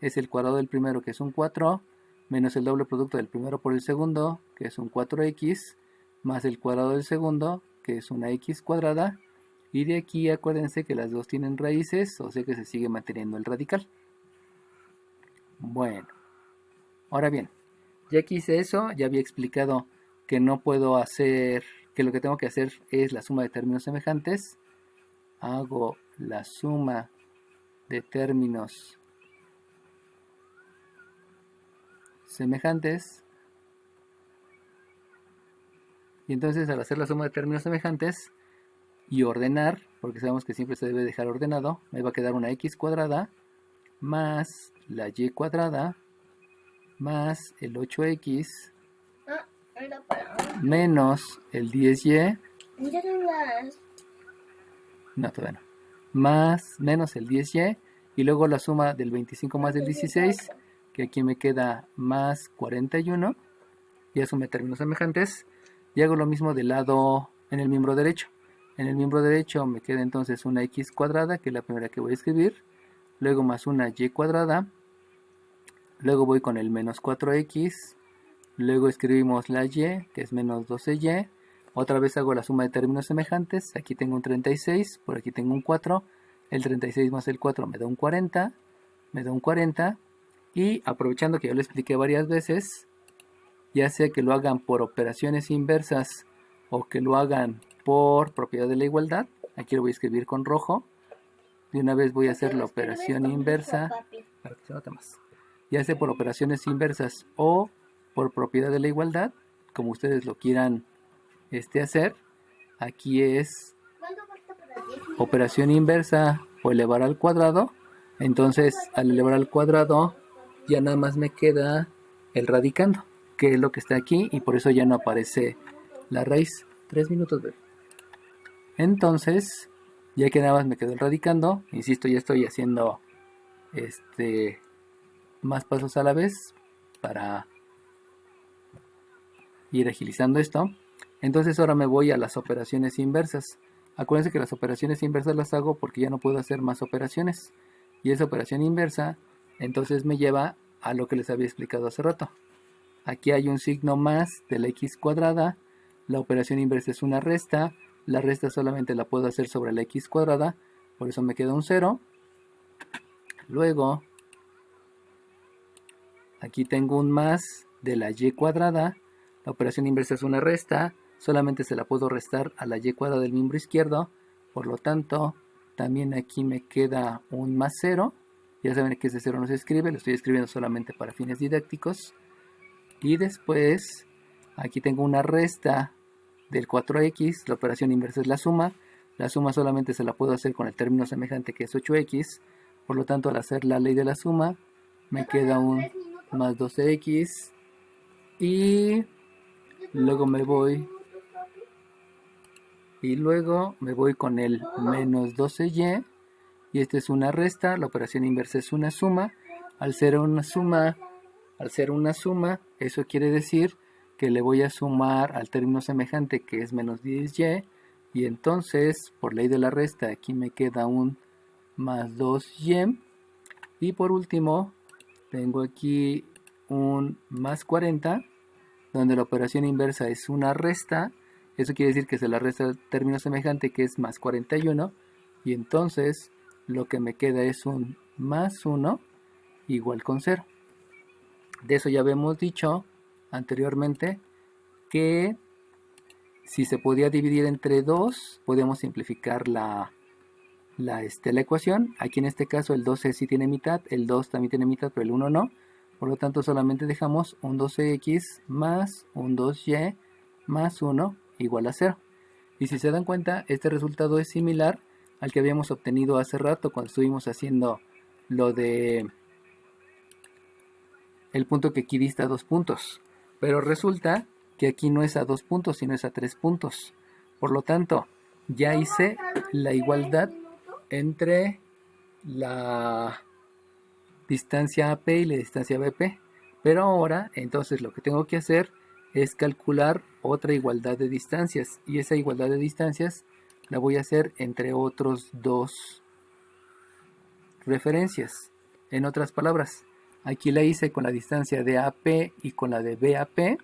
Es el cuadrado del primero, que es un 4. Menos el doble producto del primero por el segundo, que es un 4x. Más el cuadrado del segundo, que es una x cuadrada. Y de aquí acuérdense que las dos tienen raíces, o sea que se sigue manteniendo el radical. Bueno, ahora bien, ya que hice eso, ya había explicado que no puedo hacer, que lo que tengo que hacer es la suma de términos semejantes. Hago la suma de términos semejantes. Y entonces al hacer la suma de términos semejantes y ordenar, porque sabemos que siempre se debe dejar ordenado, me va a quedar una x cuadrada más la y cuadrada más el 8x menos el 10y. No, todavía no. Más, menos el 10y. Y luego la suma del 25 más del 16, que aquí me queda más 41. Ya sumé términos semejantes. Y hago lo mismo del lado en el miembro derecho. En el miembro derecho me queda entonces una x cuadrada, que es la primera que voy a escribir. Luego más una y cuadrada. Luego voy con el menos 4x. Luego escribimos la y, que es menos 12y. Otra vez hago la suma de términos semejantes. Aquí tengo un 36, por aquí tengo un 4. El 36 más el 4 me da un 40. Y aprovechando que ya lo expliqué varias veces, ya sea que lo hagan por operaciones inversas o que lo hagan por propiedad de la igualdad, aquí lo voy a escribir con rojo. De una vez voy a hacer la operación inversa, para que se note más. Ya sea por operaciones inversas o por propiedad de la igualdad, como ustedes lo quieran hacer. Aquí es operación inversa o elevar al cuadrado. Entonces al elevar al cuadrado ya nada más me queda el radicando, que es lo que está aquí, y por eso ya no aparece la raíz. 3 minutos, bebé. Entonces, ya que nada más me quedó el radicando, insisto, ya estoy haciendo más pasos a la vez para ir agilizando esto. Entonces ahora me voy a las operaciones inversas. Acuérdense que las operaciones inversas las hago porque ya no puedo hacer más operaciones. Y esa operación inversa entonces me lleva a lo que les había explicado hace rato. Aquí hay un signo más de la x cuadrada. La operación inversa es una resta. La resta solamente la puedo hacer sobre la x cuadrada. Por eso me queda un 0. Luego, aquí tengo un más de la y cuadrada. La operación inversa es una resta. Solamente se la puedo restar a la y cuadrada del miembro izquierdo. Por lo tanto, también aquí me queda un más 0. Ya saben que ese 0 no se escribe. Lo estoy escribiendo solamente para fines didácticos. Y después, aquí tengo una resta del 4x. La operación inversa es la suma. La suma solamente se la puedo hacer con el término semejante, que es 8x. Por lo tanto, al hacer la ley de la suma, me queda un más 12x. Y luego me voy con el menos 12y. Y esta es una resta. La operación inversa es una suma. Al ser una suma, eso quiere decir que le voy a sumar al término semejante, que es menos 10y. Y entonces, por ley de la resta, aquí me queda un más 2y. Y por último, tengo aquí un más 40, donde la operación inversa es una resta. Eso quiere decir que se la resta al término semejante, que es más 41. Y entonces, lo que me queda es un más 1 igual con 0. De eso ya habíamos dicho anteriormente que si se podía dividir entre 2, podíamos simplificar la ecuación. Aquí en este caso el 12 sí tiene mitad, el 2 también tiene mitad, pero el 1 no. Por lo tanto solamente dejamos un 12x más un 2y más 1 igual a 0. Y si se dan cuenta, este resultado es similar al que habíamos obtenido hace rato cuando estuvimos haciendo lo de el punto que aquí dista 2 puntos. Pero resulta que aquí no es a 2 puntos, sino es a 3 puntos. Por lo tanto, ya hice la igualdad entre la distancia AP y la distancia BP. Pero ahora, entonces, lo que tengo que hacer es calcular otra igualdad de distancias. Y esa igualdad de distancias la voy a hacer entre otros dos referencias. En otras palabras, aquí la hice con la distancia de AP y con la de BAP,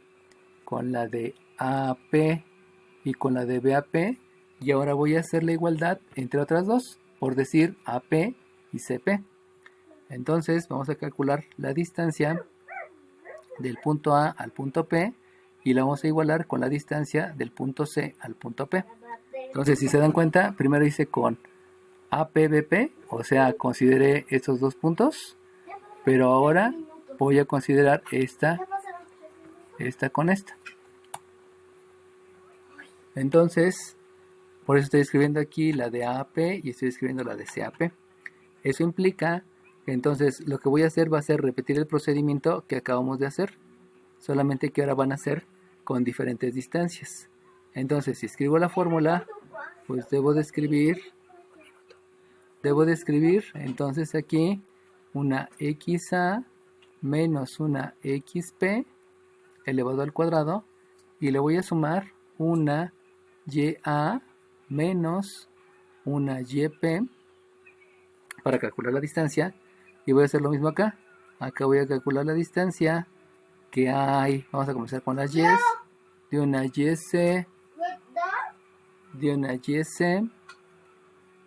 con la de AP y con la de BAP, y ahora voy a hacer la igualdad entre otras dos, por decir AP y CP. Entonces vamos a calcular la distancia del punto A al punto P y la vamos a igualar con la distancia del punto C al punto P. Entonces, si se dan cuenta, primero hice con APBP, o sea, consideré estos dos puntos, pero ahora voy a considerar esta con esta. Entonces, por eso estoy escribiendo aquí la de AP y estoy escribiendo la de CAP. Eso implica que entonces lo que voy a hacer va a ser repetir el procedimiento que acabamos de hacer, solamente que ahora van a ser con diferentes distancias. Entonces, si escribo la fórmula, pues debo de escribir entonces aquí una XA menos una XP elevado al cuadrado, y le voy a sumar una YA menos una YP para calcular la distancia, y voy a hacer lo mismo acá. Acá voy a calcular la distancia que hay. Vamos a comenzar con las Y's, de una YC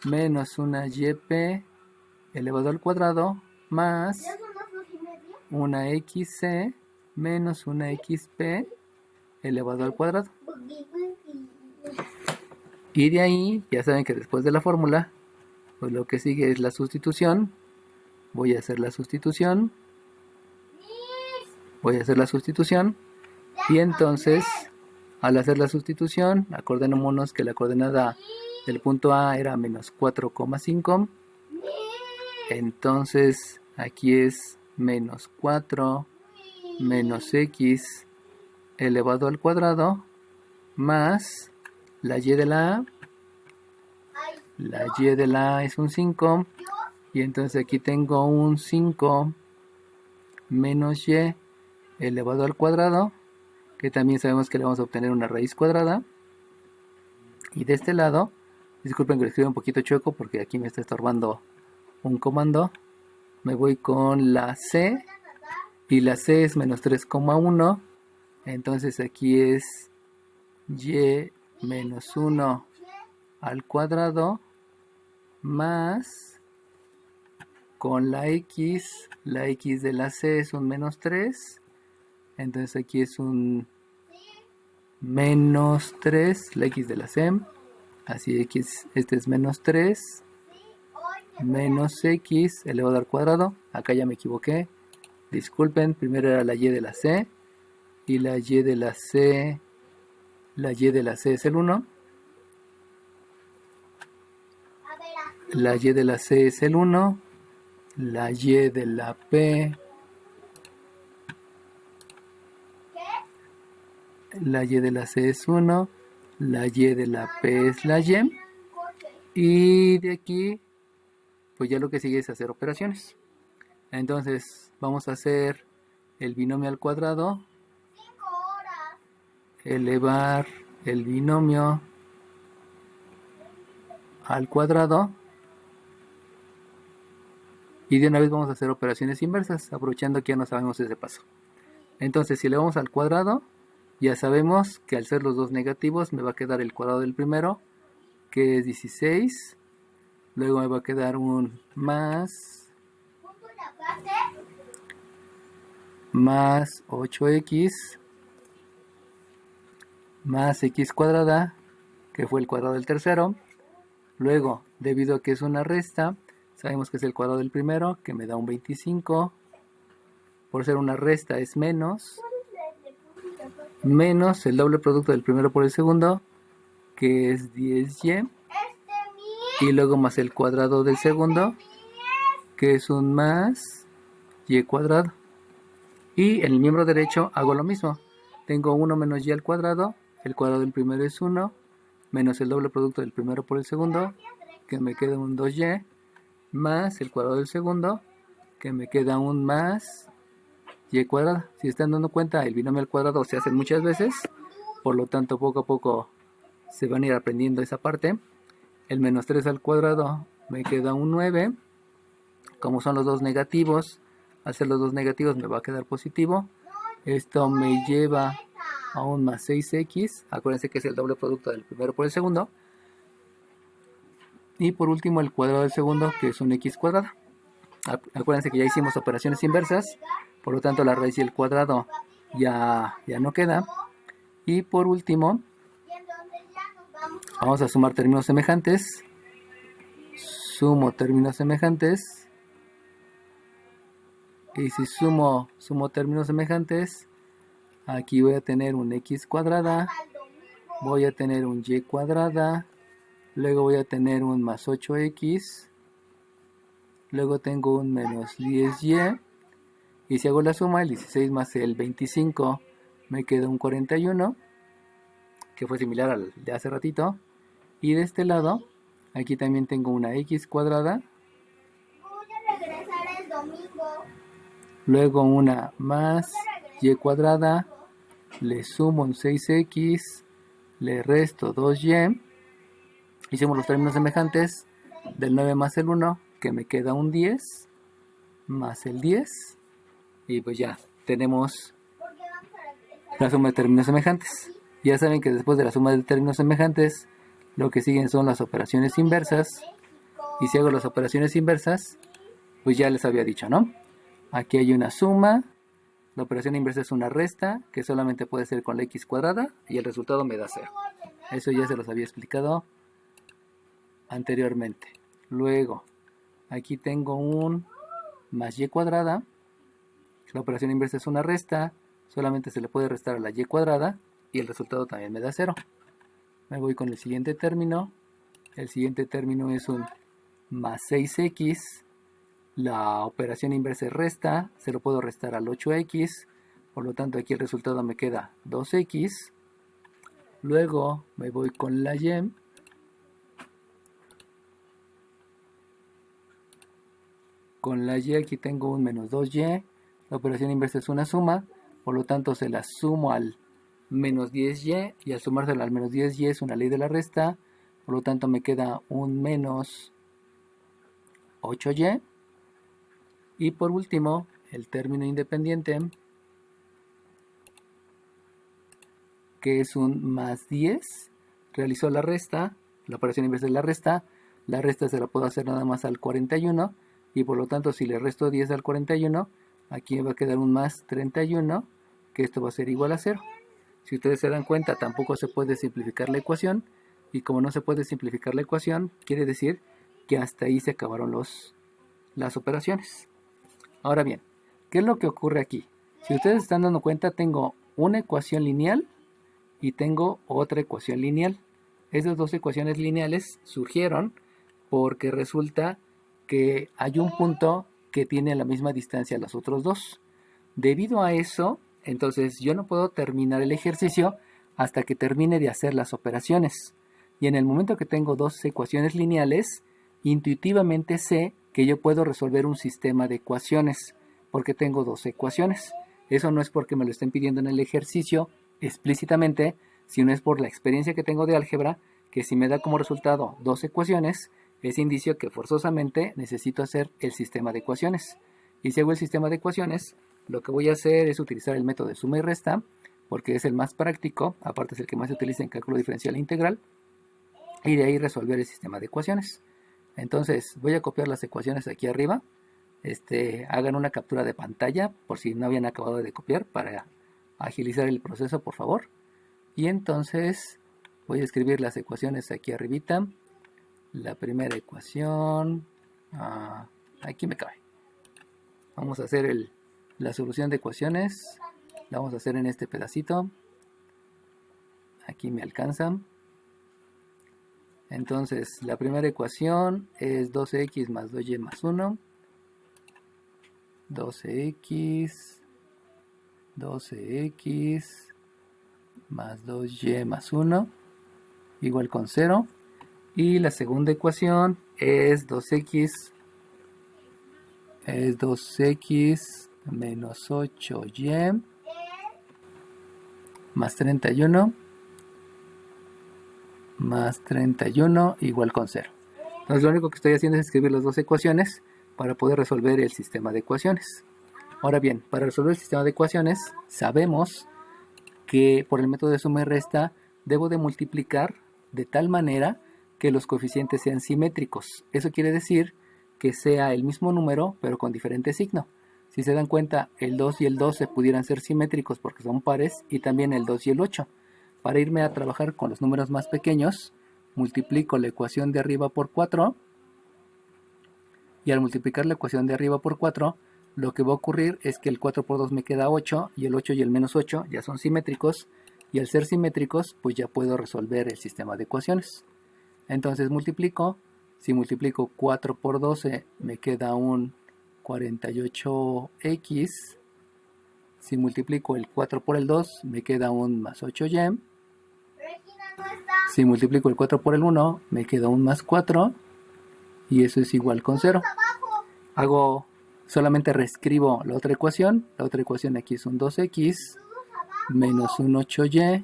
menos una YP elevado al cuadrado más una XC menos una XP elevado al cuadrado. Y de ahí, ya saben que después de la fórmula, pues lo que sigue es la sustitución. Voy a hacer la sustitución. Y entonces, al hacer la sustitución, acordémonos que la coordenada del punto A era menos 4,5. Entonces, aquí es menos 4 menos X elevado al cuadrado más la Y de la A. La Y de la A es un 5. Y entonces aquí tengo un 5 menos Y elevado al cuadrado, que también sabemos que le vamos a obtener una raíz cuadrada. Y de este lado, disculpen que lo escribo un poquito chueco porque aquí me está estorbando un comando, me voy con la C, y la C es menos 3,1. Entonces aquí es Y menos 1 al cuadrado más, con la X de la C es un menos 3. Entonces aquí es un menos 3, la X de la C. Así X, este es menos 3. Menos X elevado al cuadrado. Acá ya me equivoqué. Disculpen, primero era la Y de la C. Y la Y de la C. La Y de la C es el 1. La Y de la C es el 1. La Y de la P. La Y de la C es 1. La Y de la P es la Y. Y de aquí, pues ya lo que sigue es hacer operaciones. Entonces, vamos a hacer el binomio al cuadrado. Elevar el binomio al cuadrado. Y de una vez vamos a hacer operaciones inversas, aprovechando que ya no sabemos ese paso. Entonces, si elevamos al cuadrado, ya sabemos que al ser los dos negativos me va a quedar el cuadrado del primero, que es 16. Luego me va a quedar un más 8x más x cuadrada, que fue el cuadrado del tercero. Luego, debido a que es una resta, sabemos que es el cuadrado del primero, que me da un 25. Por ser una resta es menos. menos el doble producto del primero por el segundo, que es 10y, y luego más el cuadrado del segundo, que es un más y cuadrado. Y en el miembro derecho hago lo mismo. Tengo 1 menos y al cuadrado, el cuadrado del primero es 1, menos el doble producto del primero por el segundo, que me queda un 2y, más el cuadrado del segundo, que me queda un más y cuadrado. Si están dando cuenta, el binomio al cuadrado se hace muchas veces, por lo tanto poco a poco se van a ir aprendiendo esa parte. El menos 3 al cuadrado me queda un 9, como son los dos negativos, al ser los dos negativos me va a quedar positivo. Esto me lleva a un más 6x, acuérdense que es el doble producto del primero por el segundo. Y por último el cuadrado del segundo, que es un x cuadrado. Acuérdense que ya hicimos operaciones inversas, por lo tanto la raíz y el cuadrado ya no queda. Y por último, vamos a sumar términos semejantes. Sumo términos semejantes. Y si sumo términos semejantes, aquí voy a tener un x cuadrada, voy a tener un y cuadrada, luego voy a tener un más 8x, luego tengo un menos 10y, y si hago la suma, el 16 más el 25 me queda un 41, que fue similar al de hace ratito. Y de este lado, aquí también tengo una x cuadrada, luego una más y cuadrada, le sumo un 6x, le resto 2y, hicimos los términos semejantes del 9 más el 1, que me queda un 10, más el 10, y pues ya tenemos la suma de términos semejantes. Ya saben que después de la suma de términos semejantes, lo que siguen son las operaciones inversas, y si hago las operaciones inversas, pues ya les había dicho, ¿no? Aquí hay una suma, la operación inversa es una resta, que solamente puede ser con la x cuadrada, y el resultado me da 0. Eso ya se los había explicado anteriormente. Luego, aquí tengo un más y cuadrada, la operación inversa es una resta, solamente se le puede restar a la y cuadrada, y el resultado también me da 0. Me voy con el siguiente término, el siguiente término es un más 6x, la operación inversa es resta, se lo puedo restar al 8x, por lo tanto aquí el resultado me queda 2x. Luego me voy con la y. Con la y aquí tengo un menos 2y, la operación inversa es una suma, por lo tanto se la sumo al menos 10y, y al sumársela al menos 10y es una ley de la resta, por lo tanto me queda un menos 8y. Y por último, el término independiente, que es un más 10, realizó la resta, la operación inversa es la resta se la puedo hacer nada más al 41, y por lo tanto si le resto 10 al 41, aquí me va a quedar un más 31, que esto va a ser igual a 0. Si ustedes se dan cuenta, tampoco se puede simplificar la ecuación, y como no se puede simplificar la ecuación, quiere decir que hasta ahí se acabaron las operaciones. Ahora bien, ¿qué es lo que ocurre aquí? Si ustedes están dando cuenta, tengo una ecuación lineal y tengo otra ecuación lineal. Esas dos ecuaciones lineales surgieron porque resulta que hay un punto que tiene la misma distancia a los otros dos. Debido a eso, entonces yo no puedo terminar el ejercicio hasta que termine de hacer las operaciones. Y en el momento que tengo dos ecuaciones lineales, intuitivamente sé que yo puedo resolver un sistema de ecuaciones, porque tengo dos ecuaciones. Eso no es porque me lo estén pidiendo en el ejercicio explícitamente, sino es por la experiencia que tengo de álgebra, que si me da como resultado dos ecuaciones, es indicio que forzosamente necesito hacer el sistema de ecuaciones. Y si hago el sistema de ecuaciones, lo que voy a hacer es utilizar el método de suma y resta, porque es el más práctico, aparte es el que más se utiliza en cálculo diferencial e integral, y de ahí resolver el sistema de ecuaciones. Entonces voy a copiar las ecuaciones aquí arriba. Hagan una captura de pantalla por si no habían acabado de copiar para agilizar el proceso, por favor. Y entonces voy a escribir las ecuaciones aquí arribita. La primera ecuación, aquí me cabe. Vamos a hacer la solución de ecuaciones. La vamos a hacer en este pedacito. aquí me alcanzan. Entonces la primera ecuación es 12x más 2y más 1. 12x más 2y más 1 igual con 0. Y la segunda ecuación es 2x menos 8y más 31 igual con 0. Entonces lo único que estoy haciendo es escribir las dos ecuaciones para poder resolver el sistema de ecuaciones. Ahora bien, para resolver el sistema de ecuaciones sabemos que por el método de suma y resta debo de multiplicar de tal manera que los coeficientes sean simétricos. Eso quiere decir que sea el mismo número pero con diferente signo. Si se dan cuenta, el 2 y el 12 pudieran ser simétricos porque son pares, y también el 2 y el 8. Para irme a trabajar con los números más pequeños, multiplico la ecuación de arriba por 4, y al multiplicar la ecuación de arriba por 4, lo que va a ocurrir es que el 4 por 2 me queda 8, y el 8 y el menos 8 ya son simétricos, y al ser simétricos, pues ya puedo resolver el sistema de ecuaciones. Entonces multiplico, si multiplico 4 por 12 me queda un 48x, si multiplico el 4 por el 2 me queda un más 8y, si multiplico el 4 por el 1 me queda un más 4, y eso es igual con 0. Solamente reescribo la otra ecuación aquí es un 2x menos un 8y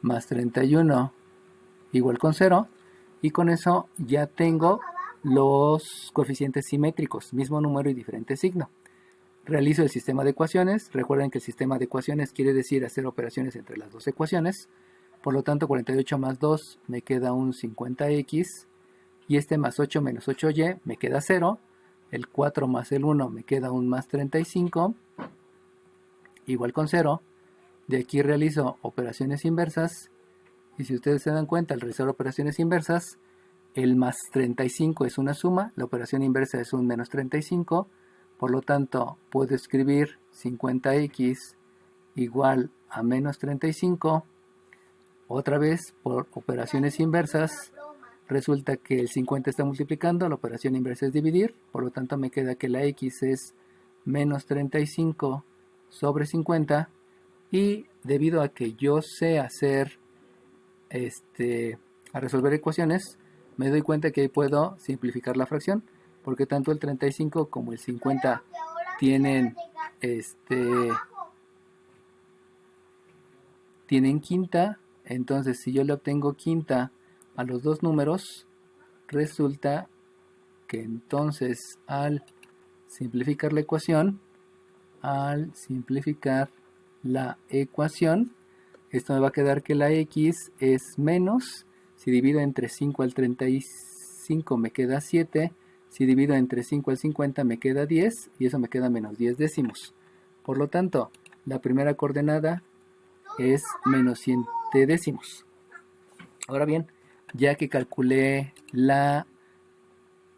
más 31 igual con 0, y con eso ya tengo los coeficientes simétricos, mismo número y diferente signo. Realizo el sistema de ecuaciones. Recuerden que el sistema de ecuaciones quiere decir hacer operaciones entre las dos ecuaciones. Por lo tanto, 48 más 2 me queda un 50x, y este más 8 menos 8y me queda 0. El 4 más el 1 me queda un más 35 igual con 0. De aquí realizo operaciones inversas, y si ustedes se dan cuenta, al realizar operaciones inversas, el más 35 es una suma, la operación inversa es un menos 35, por lo tanto puedo escribir 50x igual a menos 35. Otra vez, por operaciones inversas, resulta que el 50 está multiplicando, la operación inversa es dividir, por lo tanto me queda que la x es menos 35 sobre 50, y debido a que yo sé hacer a resolver ecuaciones, me doy cuenta que ahí puedo simplificar la fracción, porque tanto el 35 como el 50 tienen quinta. Entonces si yo le obtengo quinta a los dos números, resulta que entonces al simplificar la ecuación, esto me va a quedar que la x es menos, si divido entre 5 al 35 me queda 7, si divido entre 5 al 50 me queda 10, y eso me queda menos 10 décimos. Por lo tanto, la primera coordenada es menos 7 décimos. Ahora bien, ya que calculé la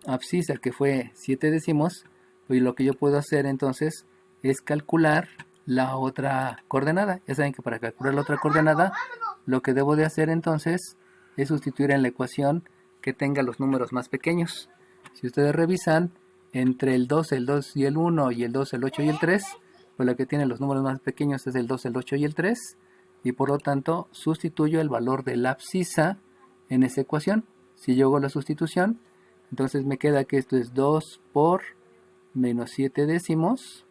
abscisa, que fue 7 décimos, pues lo que yo puedo hacer entonces es calcular la otra coordenada. Ya saben que para calcular la otra coordenada, lo que debo de hacer entonces es sustituir en la ecuación que tenga los números más pequeños. Si ustedes revisan, entre el 2 y el 1, y el 2, el 8 y el 3, pues la que tiene los números más pequeños es el 2, el 8 y el 3, y por lo tanto sustituyo el valor de la abscisa en esa ecuación. Si yo hago la sustitución, entonces me queda que esto es 2 por menos 7 décimos.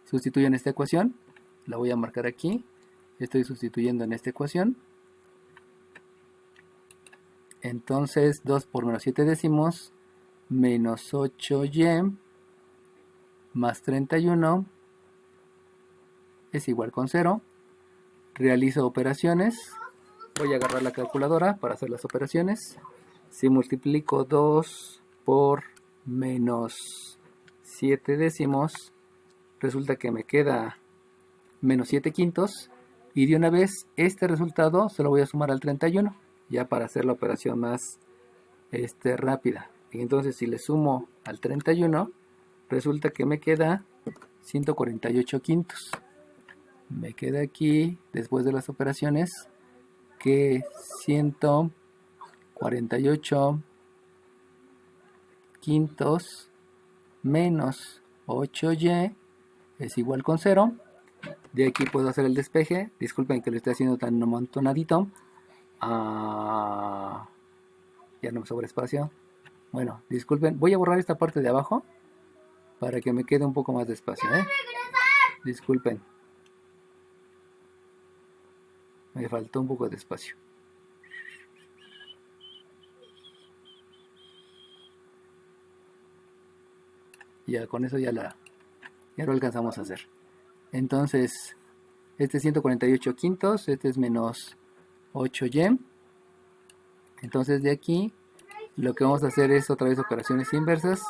Sustituyo en esta ecuación, la voy a marcar aquí, estoy sustituyendo en esta ecuación. Entonces 2 por menos 7 décimos menos 8y más 31 es igual con 0. Realizo operaciones. Voy a agarrar la calculadora para hacer las operaciones. Si multiplico 2 por menos 7 décimos, resulta que me queda menos 7 quintos, y de una vez este resultado se lo voy a sumar al 31, ya para hacer la operación más rápida. Y entonces si le sumo al 31, resulta que me queda 148 quintos. me queda aquí, después de las operaciones, que 148 quintos menos 8y es igual con 0. De aquí puedo hacer el despeje. Disculpen que lo esté haciendo tan amontonadito. Ya no me sobra espacio. Bueno, disculpen. Voy a borrar esta parte de abajo para que me quede un poco más de espacio, ¿eh? Disculpen. Me faltó un poco de espacio. Ya con eso ya lo alcanzamos a hacer. Entonces, este es 148 quintos, este es menos 8y. Entonces de aquí lo que vamos a hacer es otra vez operaciones inversas.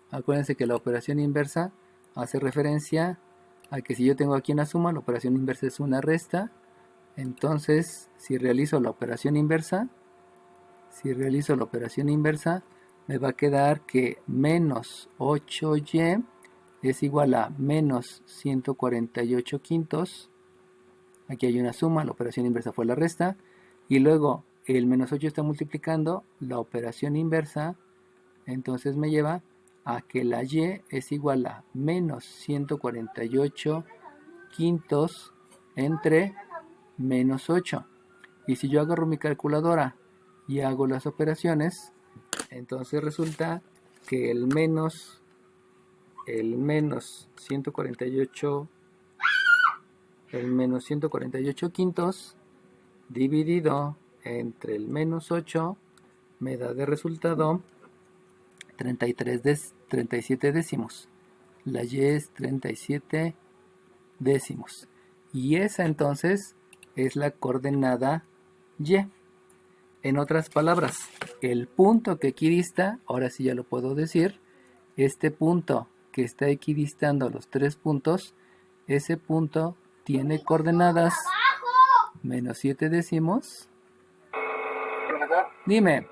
Acuérdense que la operación inversa hace referencia a que si yo tengo aquí una suma, la operación inversa es una resta. Entonces, si realizo la operación inversa, me va a quedar que menos 8y es igual a menos 148 quintos. Aquí hay una suma, la operación inversa fue la resta. Y luego el menos 8 está multiplicando la operación inversa. Entonces me lleva a que la y es igual a menos 148 quintos entre menos 8. Y si yo agarro mi calculadora y hago las operaciones, entonces resulta que el menos 148 quintos dividido entre el menos 8 me da de resultado 37 décimos. La y es 37 décimos. Y esa entonces es la coordenada y. En otras palabras, el punto que equidista, ahora sí ya lo puedo decir, este punto que está equidistando los tres puntos, ese punto tiene coordenadas menos 7 décimos. Profesor, Dime.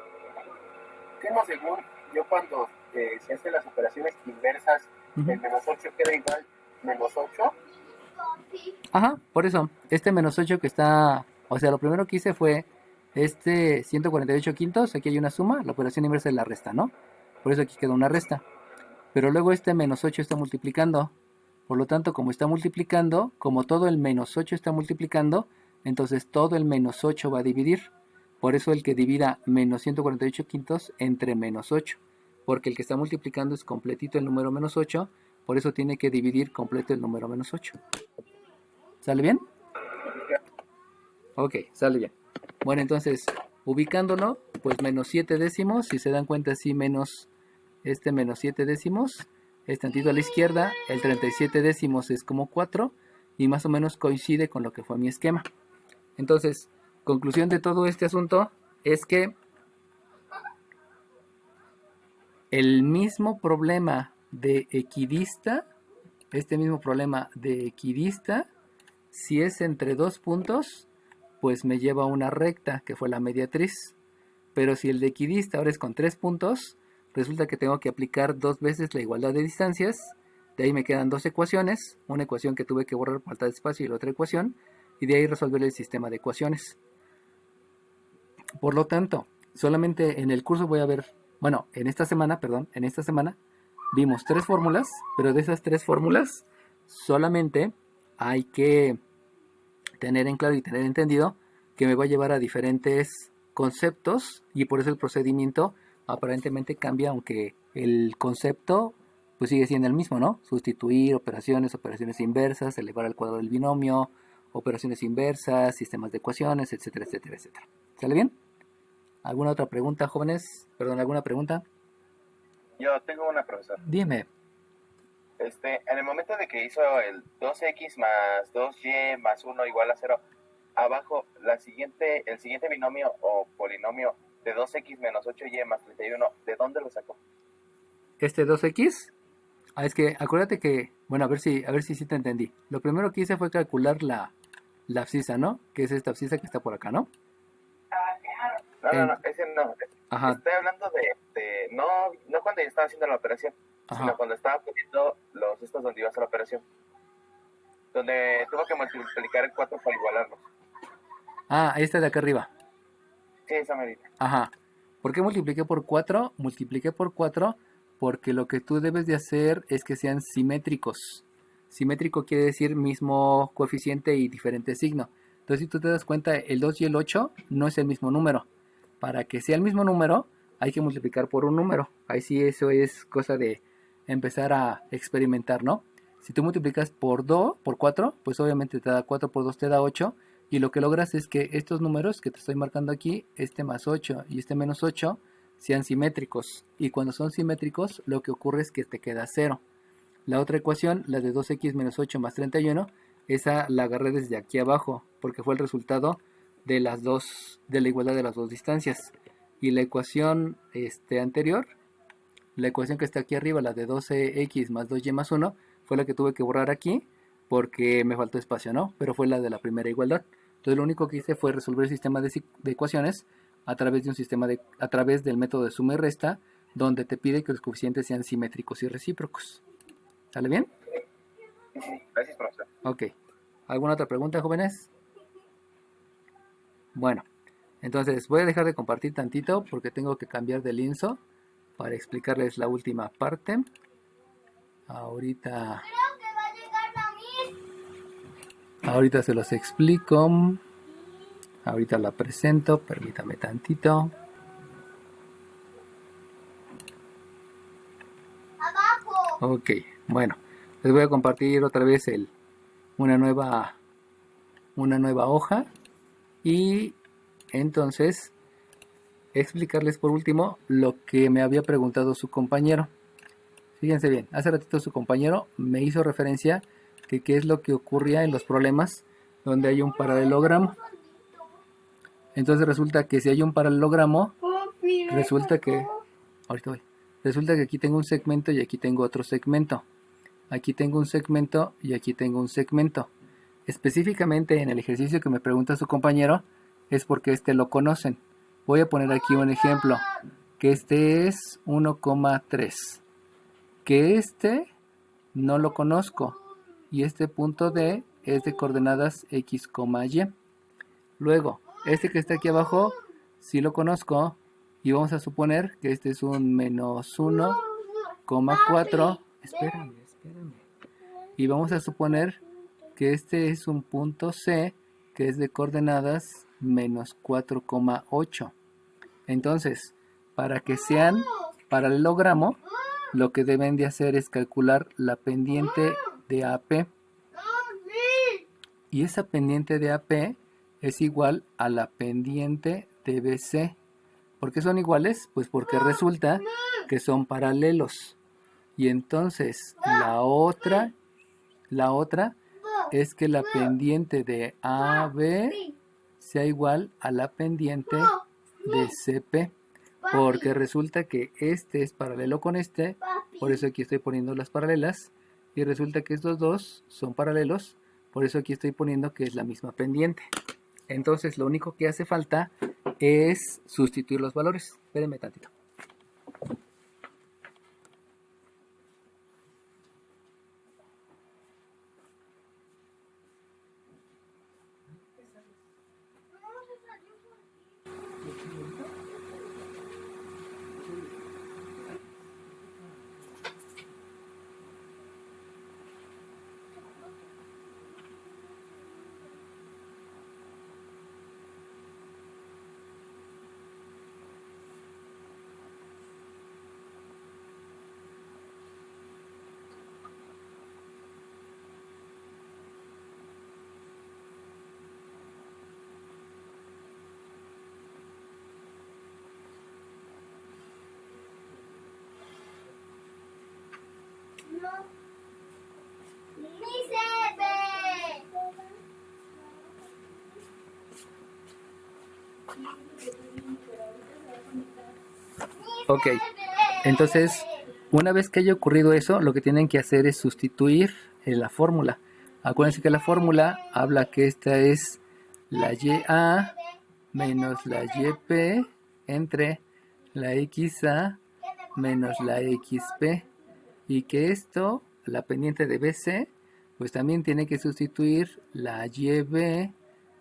¿cómo según yo cuando se hacen las operaciones inversas, Ujú. el menos 8 queda igual menos 8? Ajá, por eso, este menos 8 que está, o sea, lo primero que hice fue este 148 quintos, aquí hay una suma, la operación inversa es la resta, ¿no? Por eso aquí queda una resta. Pero luego este menos 8 está multiplicando. Por lo tanto, como está multiplicando, como todo el menos 8 está multiplicando, entonces todo el menos 8 va a dividir. Por eso el que divida menos 148 quintos entre menos 8. Porque el que está multiplicando es completito el número menos 8, por eso tiene que dividir completo el número menos 8. ¿Sale bien? Ok, sale bien. Bueno, entonces, ubicándolo, pues menos 7 décimos, si se dan cuenta, sí, menos 7 décimos, es tantito a la izquierda, el 37 décimos es como 4, y más o menos coincide con lo que fue mi esquema. Entonces, conclusión de todo este asunto es que el mismo problema de equidista, si es entre dos puntos, pues me lleva a una recta, que fue la mediatriz. Pero si el de equidista ahora es con 3 puntos, resulta que tengo que aplicar 2 veces la igualdad de distancias. De ahí me quedan 2 ecuaciones, una ecuación que tuve que borrar por falta de espacio y la otra ecuación, y de ahí resolver el sistema de ecuaciones. Por lo tanto, solamente en el curso voy a ver, bueno, en esta semana vimos 3 fórmulas, pero de esas 3 fórmulas solamente hay que tener en claro y tener entendido que me va a llevar a diferentes conceptos, y por eso el procedimiento aparentemente cambia, aunque el concepto pues sigue siendo el mismo, ¿no? Sustituir, operaciones inversas, elevar al cuadrado del binomio, operaciones inversas, sistemas de ecuaciones, etcétera, etcétera, etcétera. ¿Sale bien? ¿Alguna otra pregunta, jóvenes? Perdón, ¿alguna pregunta? Yo tengo una, profesor. Dime. En el momento de que hizo el 2x más 2y más 1 igual a 0, abajo el siguiente binomio o polinomio de 2x menos 8y más 31, ¿de dónde lo sacó? Este 2x, es que acuérdate que, bueno, a ver si sí te entendí. Lo primero que hice fue calcular la abscisa, ¿no? Que es esta abscisa que está por acá, ¿no? No, ese no. Ajá. Estoy hablando de no cuando ya estaba haciendo la operación, Ajá. sino cuando estaba poniendo estos donde iba a hacer la operación. donde tuvo que multiplicar el 4 para igualarlos. Ah, esta de acá arriba. Sí, esa medida. Ajá. ¿Por qué multipliqué por 4? Multipliqué por 4 porque lo que tú debes de hacer es que sean simétricos. Simétrico quiere decir mismo coeficiente y diferente signo. Entonces, si tú te das cuenta, el 2 y el 8 no es el mismo número. Para que sea el mismo número, hay que multiplicar por un número. Ahí sí, eso es cosa de empezar a experimentar, ¿no? Si tú multiplicas por 2, por 4, pues obviamente te da 4 por 2 te da 8. Y lo que logras es que estos números que te estoy marcando aquí, este más 8 y este menos 8, sean simétricos. Y cuando son simétricos, lo que ocurre es que te queda 0. La otra ecuación, la de 2x menos 8 más 31, esa la agarré desde aquí abajo, porque fue el resultado de las dos, de la igualdad de las dos distancias. Y la ecuación anterior, la ecuación que está aquí arriba, la de 12x más 2y más 1, fue la que tuve que borrar aquí, porque me faltó espacio, ¿no? Pero fue la de la primera igualdad. Entonces lo único que hice fue resolver el sistema de ecuaciones a través de un sistema a través del método de suma y resta, donde te pide que los coeficientes sean simétricos y recíprocos. ¿Sale bien? Sí, gracias, profesor. Ok. ¿Alguna otra pregunta, jóvenes? Bueno, entonces voy a dejar de compartir tantito porque tengo que cambiar de lienzo para explicarles la última parte. Ahorita se los explico. Ahorita la presento, permítame tantito. Ok, bueno, les voy a compartir otra vez una nueva hoja y entonces explicarles por último lo que me había preguntado su compañero. Fíjense bien, hace ratito su compañero me hizo referencia que qué es lo que ocurría en los problemas donde hay un paralelogramo. Entonces resulta que si hay un paralelogramo, resulta que aquí tengo un segmento y aquí tengo otro segmento. Aquí tengo un segmento y aquí tengo un segmento. Específicamente en el ejercicio que me pregunta su compañero es porque lo conocen. Voy a poner aquí un ejemplo, que este es 1,3. Que no lo conozco y este punto D es de coordenadas x, y. Luego, que está aquí abajo sí lo conozco y vamos a suponer que este es un menos 1,4. Espérame. Y vamos a suponer que este es un punto C que es de coordenadas menos 4,8. Entonces, para que sean paralelogramo, lo que deben de hacer es calcular la pendiente de AP. Y esa pendiente de AP es igual a la pendiente de BC. ¿Por qué son iguales? Pues porque resulta que son paralelos. Y entonces la otra es que la pendiente de AB sea igual a la pendiente de CP. Porque resulta que este es paralelo con este, por eso aquí estoy poniendo las paralelas. Y resulta que estos dos son paralelos, por eso aquí estoy poniendo que es la misma pendiente. Entonces lo único que hace falta es sustituir los valores. Espérenme tantito. Ok, entonces una vez que haya ocurrido eso, lo que tienen que hacer es sustituir la fórmula. Acuérdense que la fórmula habla que esta es la YA menos la YP entre la XA menos la XP. Y que la pendiente de BC, pues también tiene que sustituir la YB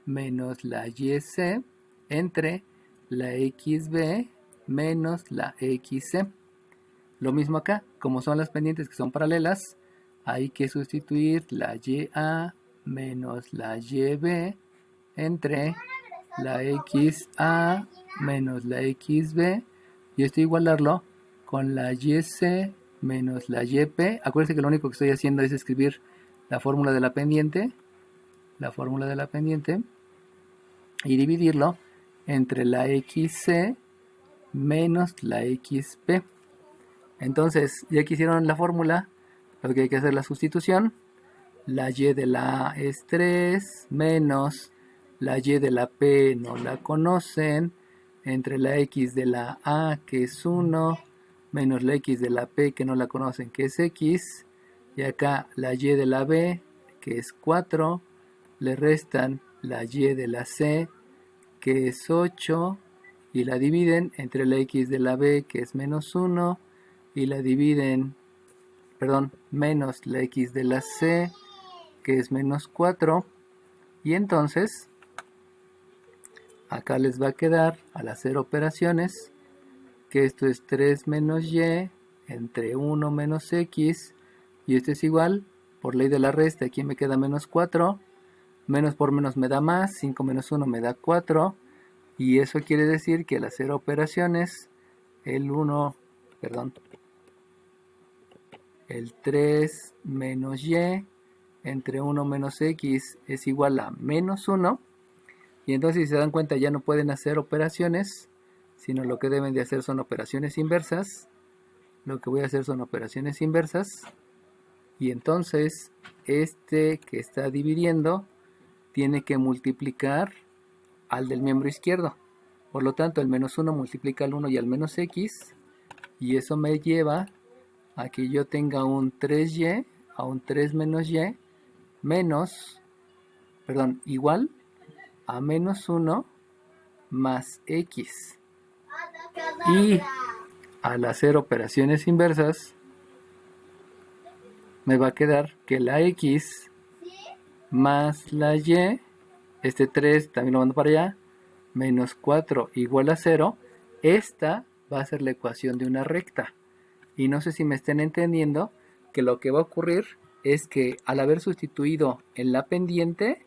menos la YC entre la XB menos la XC. Lo mismo acá, como son las pendientes que son paralelas, hay que sustituir la YA menos la YB entre la XA menos la XB, y esto igualarlo con la YC menos la YP. Acuérdense que lo único que estoy haciendo es escribir la fórmula de la pendiente, y dividirlo entre la XC menos la XP. Entonces, ya que hicieron la fórmula, lo que hay que hacer es la sustitución. La Y de la A es 3 menos la Y de la P no la conocen, entre la X de la A que es 1 menos la X de la P que no la conocen que es X, y acá la Y de la B que es 4, le restan la Y de la C que es 8 y la dividen entre la X de la B que es menos 1 y la dividen, menos la X de la C que es menos 4, y entonces acá les va a quedar al hacer operaciones que esto es 3 menos Y entre 1 menos X, y esto es igual, por ley de la resta aquí me queda menos 4, menos por menos me da más, 5 menos 1 me da 4, y eso quiere decir que al hacer operaciones el 3 menos Y entre 1 menos X es igual a menos 1, y entonces si se dan cuenta ya no pueden hacer operaciones, sino lo que deben de hacer son operaciones inversas. Lo que voy a hacer son operaciones inversas, y entonces este que está dividiendo tiene que multiplicar al del miembro izquierdo. Por lo tanto, el menos 1 multiplica al 1 y al menos X, y eso me lleva a que yo tenga un 3Y a un 3 menos Y igual a menos 1 más X. Y al hacer operaciones inversas me va a quedar que la X más la Y, este 3 también lo mando para allá, menos 4 igual a 0. Esta va a ser la ecuación de una recta. Y no sé si me estén entendiendo que lo que va a ocurrir es que al haber sustituido en la pendiente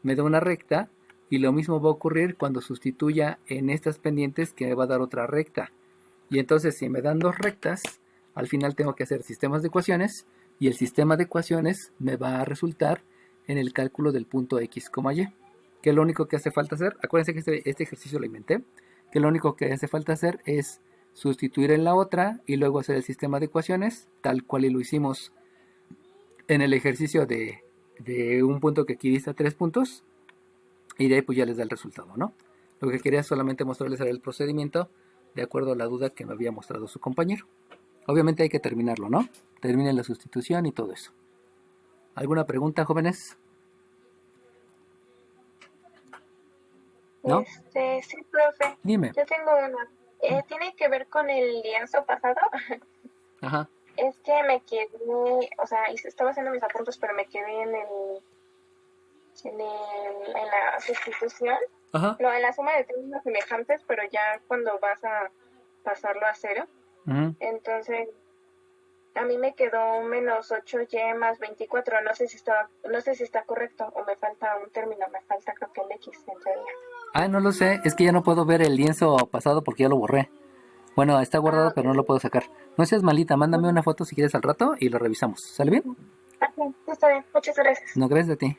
me da una recta, y lo mismo va a ocurrir cuando sustituya en estas pendientes, que me va a dar otra recta. Y entonces si me dan dos rectas, al final tengo que hacer sistemas de ecuaciones, y el sistema de ecuaciones me va a resultar en el cálculo del punto X, Y. Que lo único que hace falta hacer, acuérdense que este ejercicio lo inventé, que lo único que hace falta hacer es sustituir en la otra y luego hacer el sistema de ecuaciones, tal cual y lo hicimos en el ejercicio de un punto que aquí dista 3 puntos, y de ahí pues ya les da el resultado, ¿no? Lo que quería solamente mostrarles era el procedimiento de acuerdo a la duda que me había mostrado su compañero. Obviamente hay que terminarlo, ¿no? Terminen la sustitución y todo eso. ¿Alguna pregunta, jóvenes? ¿No? Sí, profe. Dime. Yo tengo una. Tiene que ver con el lienzo pasado. Ajá. Es que me quedé, o sea, estaba haciendo mis apuntes, pero me quedé en la sustitución. Ajá. No, en la suma de términos semejantes, pero ya cuando vas a pasarlo a 0. Uh-huh. Entonces, a mí me quedó menos 8Y más 24. No sé si está correcto o me falta un término. Me falta, creo que el X en teoría. Ah, no lo sé. Es que ya no puedo ver el lienzo pasado porque ya lo borré. Bueno, está guardado, pero no lo puedo sacar. No seas malita, mándame una foto si quieres al rato y lo revisamos. ¿Sale bien? Sí, está bien. Muchas gracias. No, gracias a ti.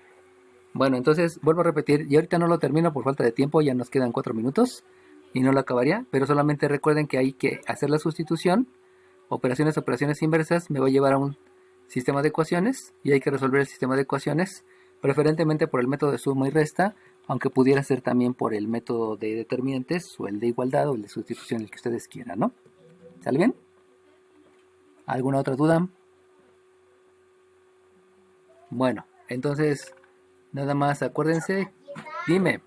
Bueno, entonces vuelvo a repetir, y ahorita no lo termino por falta de tiempo, ya nos quedan 4 minutos y no lo acabaría, pero solamente recuerden que hay que hacer la sustitución, operaciones inversas, me va a llevar a un sistema de ecuaciones y hay que resolver el sistema de ecuaciones, preferentemente por el método de suma y resta, aunque pudiera ser también por el método de determinantes o el de igualdad o el de sustitución, el que ustedes quieran, ¿no? ¿Sale bien? ¿Alguna otra duda? Bueno, entonces, nada más acuérdense, dime.